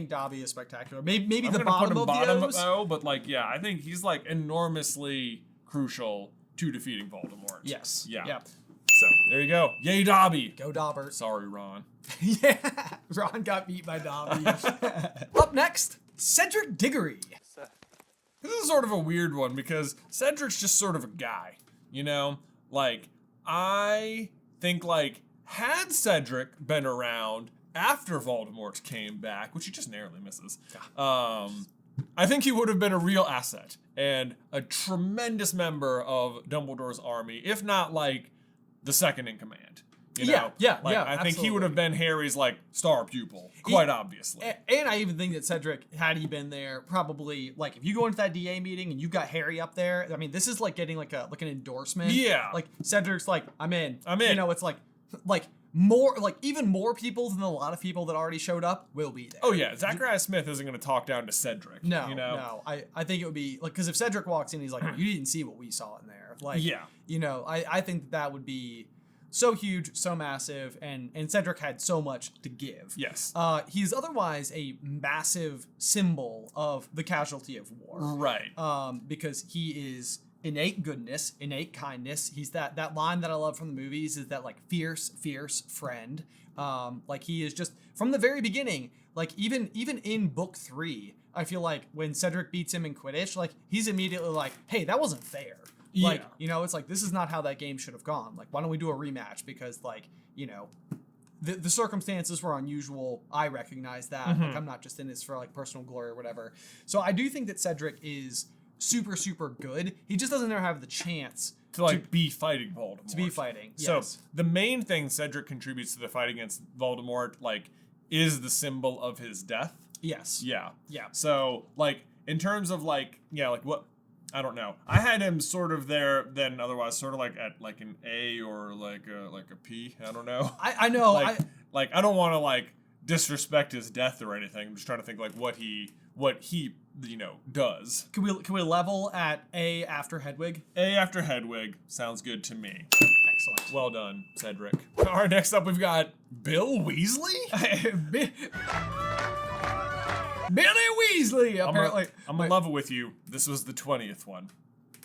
Dobby is spectacular. Maybe the bottom of the O's. O, but I think he's enormously crucial to defeating Voldemort. Yes. Yeah. Yep. So there you go. Yay, Dobby. Go Daubert. Sorry, Ron. Yeah. Ron got beat by Dobby. Up next, Cedric Diggory. This is sort of a weird one because Cedric's just sort of a guy, I think had Cedric been around after Voldemort came back, which he just narrowly misses, I think he would have been a real asset and a tremendous member of Dumbledore's army, if not the second in command. I think he would have been Harry's star pupil, quite obviously. And I even think that Cedric, had he been there, probably if you go into that DA meeting and you've got Harry up there, I mean, this is getting an endorsement. Yeah. Cedric's I'm in. I'm in. It's more even more people than a lot of people that already showed up will be there. Oh yeah, Zachariah Smith isn't going to talk down to Cedric. No, no. I think it would be because if Cedric walks in, he's you didn't see what we saw in there. Yeah. I think that would be so huge, so massive, and Cedric had so much to give. Yes. He's otherwise a massive symbol of the casualty of war. Right. Because he is innate goodness, innate kindness. He's that line that I love from the movies is that like fierce friend. Like he is just from the very beginning, like even in book 3, I feel like when Cedric beats him in Quidditch, like he's immediately like, hey, that wasn't fair. Yeah. Like, you know, it's like, this is not how that game should have gone. Like, why don't we do a rematch? Because like, you know, the circumstances were unusual. I recognize that. Like, I'm not just in this for like personal glory or whatever. So I do think that Cedric is super good. He just doesn't ever have the chance to be fighting Voldemort. To be fighting, yes. So the main thing Cedric contributes to the fight against Voldemort, like, is the symbol of his death. Yes. Yeah. Yeah. So, like, in terms of, like, yeah, like, what, I don't know. I had him sort of there, then otherwise sort of, like, at, like, an A or, like a P. I don't know. I know. Like, I don't want to, like, disrespect his death or anything. I'm just trying to think, like, what he you know, does. Can we level at A after Hedwig? A after Hedwig. Sounds good to me. Excellent. Well done, Cedric. All right, next up we've got Bill Weasley? Billy Weasley, apparently. I'm gonna level with you. This was the 20th one.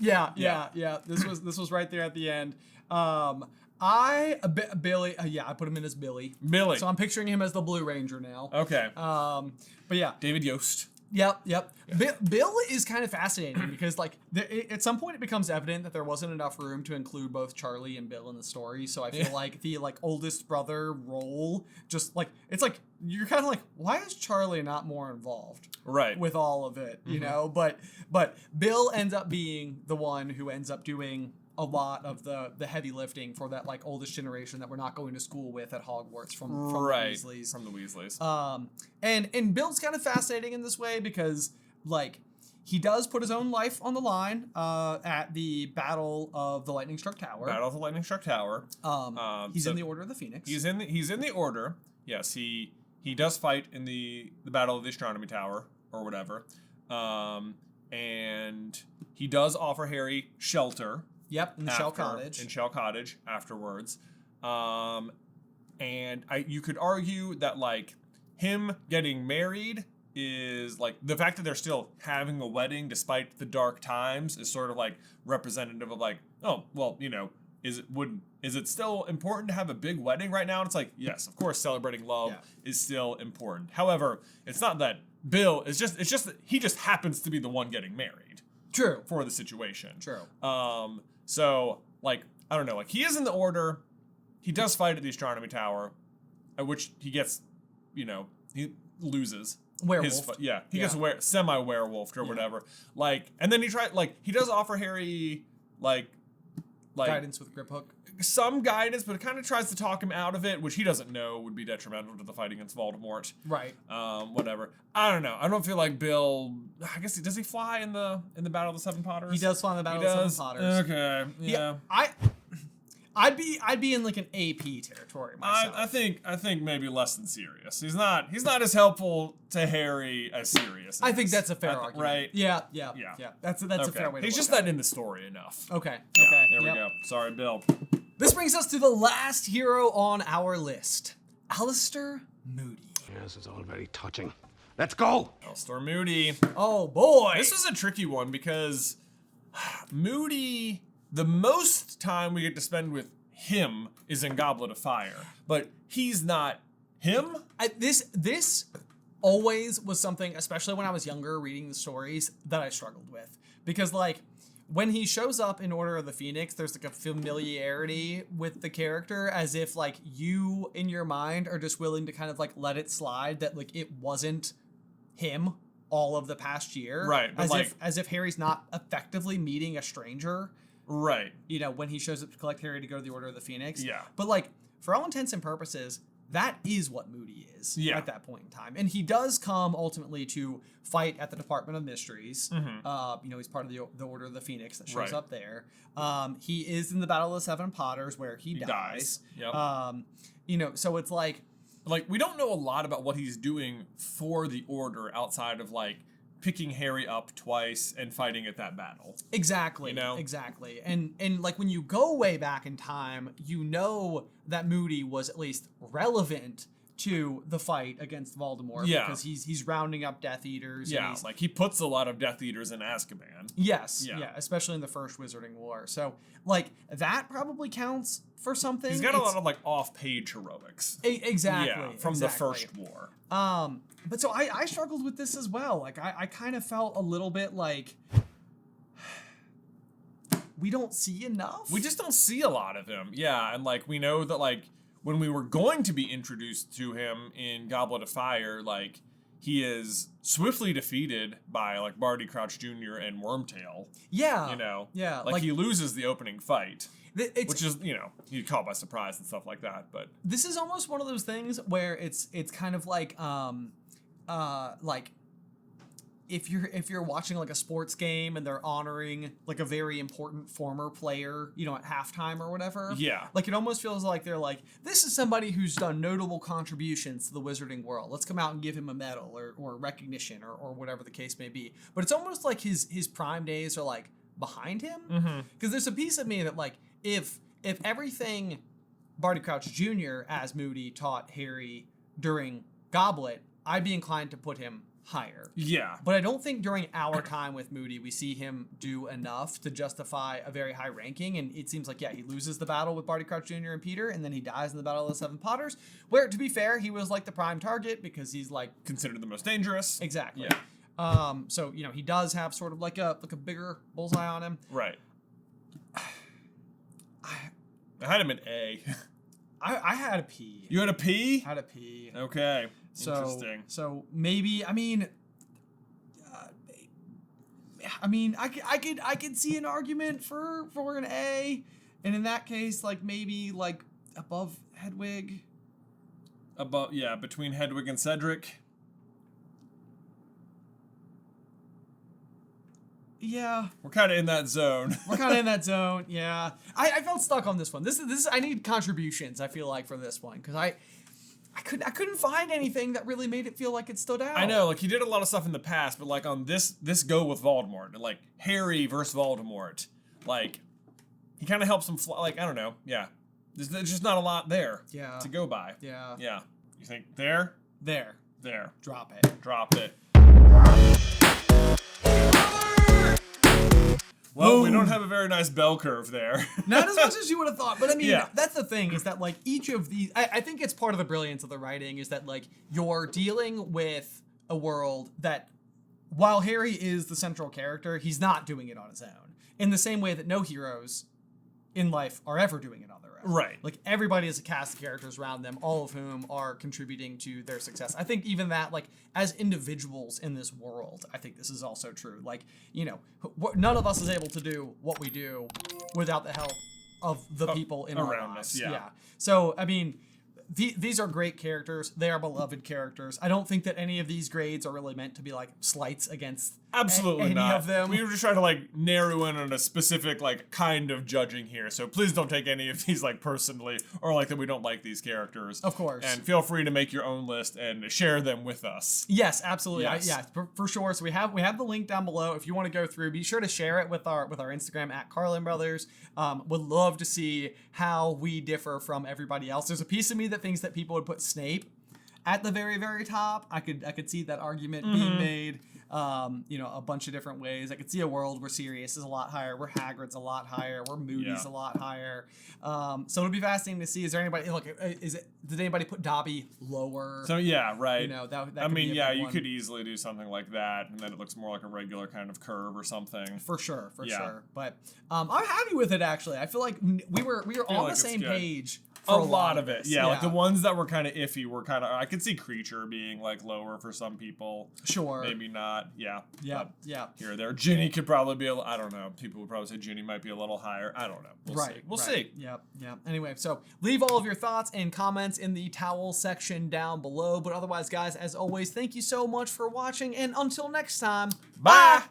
Yeah. This was right there at the end. Billy, I put him in as Billy. Billy. So I'm picturing him as the Blue Ranger now. Okay. But yeah. David Yost. Yep. Bill is kind of fascinating because, like, at some point it becomes evident that there wasn't enough room to include both Charlie and Bill in the story. So I feel like the oldest brother role, just like it's like you're kind of like, why is Charlie not more involved? Right. With all of it, you know. But Bill ends up being the one who ends up doing a lot of the heavy lifting for that like oldest generation that we're not going to school with at Hogwarts from the Weasleys. From the Weasleys. And Bill's kind of fascinating in this way because like he does put his own life on the line at the Battle of the Lightning Struck Tower. Battle of the Lightning Struck Tower. He's in the Order of the Phoenix. He's in the Order. Yes, he does fight in the Battle of the Astronomy Tower or whatever. And he does offer Harry shelter. Yep, in Shell Cottage. In Shell Cottage afterwards. And you could argue that, like, him getting married is, like, the fact that they're still having a wedding despite the dark times is sort of, like, representative of, like, oh, well, you know, is it still important to have a big wedding right now? And it's like, yes, of course, celebrating love is still important. However, it's not that Bill is it's just that he just happens to be the one getting married. True. For the situation. True. So, like, I don't know, like, he is in the Order, he does fight at the Astronomy Tower, at which he gets, you know, he loses. Werewolf. He gets semi-werewolfed or whatever. Like, and then he does offer Harry, like guidance with grip hook. Some guidance, but it kind of tries to talk him out of it, which he doesn't know would be detrimental to the fight against Voldemort. Right. Whatever. I don't know. I don't feel like Bill. I guess does he fly in the Battle of the Seven Potters? He does fly in the Battle of the Seven Potters. Okay. Yeah. I'd be in like an AP territory myself. I think maybe less than Sirius. He's not as helpful to Harry as Sirius is. I think that's a fair argument. Right? Yeah. That's a fair way to He's just look at not in the story enough. Okay. Yeah, Okay. there we go. Sorry, Bill. This brings us to the last hero on our list, Alistair Moody. This is all very touching. Let's go! Alistair Moody. Oh, boy. This was a tricky one because Moody, the most time we get to spend with him is in Goblet of Fire, but he's not him. This always was something, especially when I was younger reading the stories, that I struggled with. Because, like, when he shows up in Order of the Phoenix, there's like a familiarity with the character as if like you in your mind are just willing to kind of like let it slide that like it wasn't him all of the past year. Right. As if Harry's not effectively meeting a stranger. Right. You know, when he shows up to collect Harry to go to the Order of the Phoenix. Yeah. But like, for all intents and purposes, that is what Moody is at that point in time. And he does come ultimately to fight at the Department of Mysteries. Mm-hmm. You know, he's part of the Order of the Phoenix that shows up there. He is in the Battle of the Seven Potters where he dies. Yep. You know, so it's like we don't know a lot about what he's doing for the Order outside of like picking Harry up twice and fighting at that battle. Exactly. You know? Exactly. And like when you go way back in time, you know that Moody was at least relevant to the fight against Voldemort, because he's rounding up Death Eaters. Yeah, and like he puts a lot of Death Eaters in Azkaban. Yes, yeah, especially in the first Wizarding War. So, like, that probably counts for something. He's got a lot of, like, off-page heroics. Exactly. Yeah, from the first war. But so I struggled with this as well. Like, I kind of felt a little bit like we don't see enough. We just don't see a lot of him. Yeah, and, like, we know that, like, when we were going to be introduced to him in Goblet of Fire, like, he is swiftly defeated by, like, Barty Crouch Jr. and Wormtail. Yeah. You know? Yeah. Like he loses the opening fight. Which is, you know, you caught by surprise and stuff like that, but... This is almost one of those things where it's kind of like, if you're watching like a sports game and they're honoring like a very important former player, you know, at halftime or whatever. Yeah. Like it almost feels like they're like, this is somebody who's done notable contributions to the Wizarding world. Let's come out and give him a medal or recognition or whatever the case may be. But it's almost like his prime days are like behind him. Because there's a piece of me that like, if everything Barty Crouch Jr. as Moody taught Harry during Goblet, I'd be inclined to put him higher. Yeah. But I don't think during our time with Moody, we see him do enough to justify a very high ranking. And it seems like, yeah, he loses the battle with Barty Crouch Jr. and Peter, and then he dies in the Battle of the Seven Potters, where, to be fair, he was like the prime target because he's like... considered the most dangerous. Exactly. Yeah. So, you know, he does have sort of like a bigger bullseye on him. Right. I had him in A. I had a P. You had a P? I had a P. Okay. So, Interesting. So maybe, I could see an argument for an A, and in that case, like maybe like above Hedwig. Above, yeah, between Hedwig and Cedric. Yeah, we're kind of in that zone. Yeah, I felt stuck on this one. This is I need contributions. I feel like for this one because I couldn't find anything that really made it feel like it stood out. I know, like he did a lot of stuff in the past, but like on this go with Voldemort, like Harry versus Voldemort, like he kind of helps him fly. Like I don't know, yeah. There's just not a lot there. Yeah. To go by. Yeah. Yeah. You think there? There. Drop it. Well, we don't have a very nice bell curve there. Not as much as you would have thought. But I mean, that's the thing is that like each of these, I think it's part of the brilliance of the writing is that like you're dealing with a world that while Harry is the central character, he's not doing it on his own. In the same way that no heroes in life are ever doing it on their own. Right. Like everybody is a cast of characters around them, all of whom are contributing to their success. I think even that, like, as individuals in this world, I think this is also true. Like, you know, none of us is able to do what we do without the help of the people in our around lives. us. Yeah. So, I mean, these are great characters. They are beloved characters. I don't think that any of these grades are really meant to be like slights against absolutely any not. of them. We were just trying to like narrow in on a specific like kind of judging here. So please don't take any of these like personally or like that we don't like these characters. Of course. And feel free to make your own list and share them with us. Yes, absolutely. Yes. For sure. So we have the link down below. If you want to go through, be sure to share it with our Instagram at CarlinBrothers. Would love to see how we differ from everybody else. There's a piece of me that thinks that people would put Snape at the very, very top. I could see that argument being made. You know, a bunch of different ways. I could see a world where Sirius is a lot higher, where Hagrid's a lot higher, where Moody's a lot higher. So it'll be fascinating to see. Is there anybody? Look, did anybody put Dobby lower? So yeah, right. You know, that I mean, yeah, you one. could easily do something like that, and then it looks more like a regular kind of curve or something. For sure. But I'm happy with it actually. I feel like we were on like the same page. A lot of it, this. yeah. Like the ones that were kind of iffy were kind of. I could see Creature being like lower for some people. Sure. Maybe not. Yeah. Yeah. But Yeah. Here or there. Ginny could probably be. I don't know. People would probably say Ginny might be a little higher. I don't know. We'll see. We'll see. Yep. Anyway, so leave all of your thoughts and comments in the towel section down below. But otherwise, guys, as always, thank you so much for watching. And until next time, bye.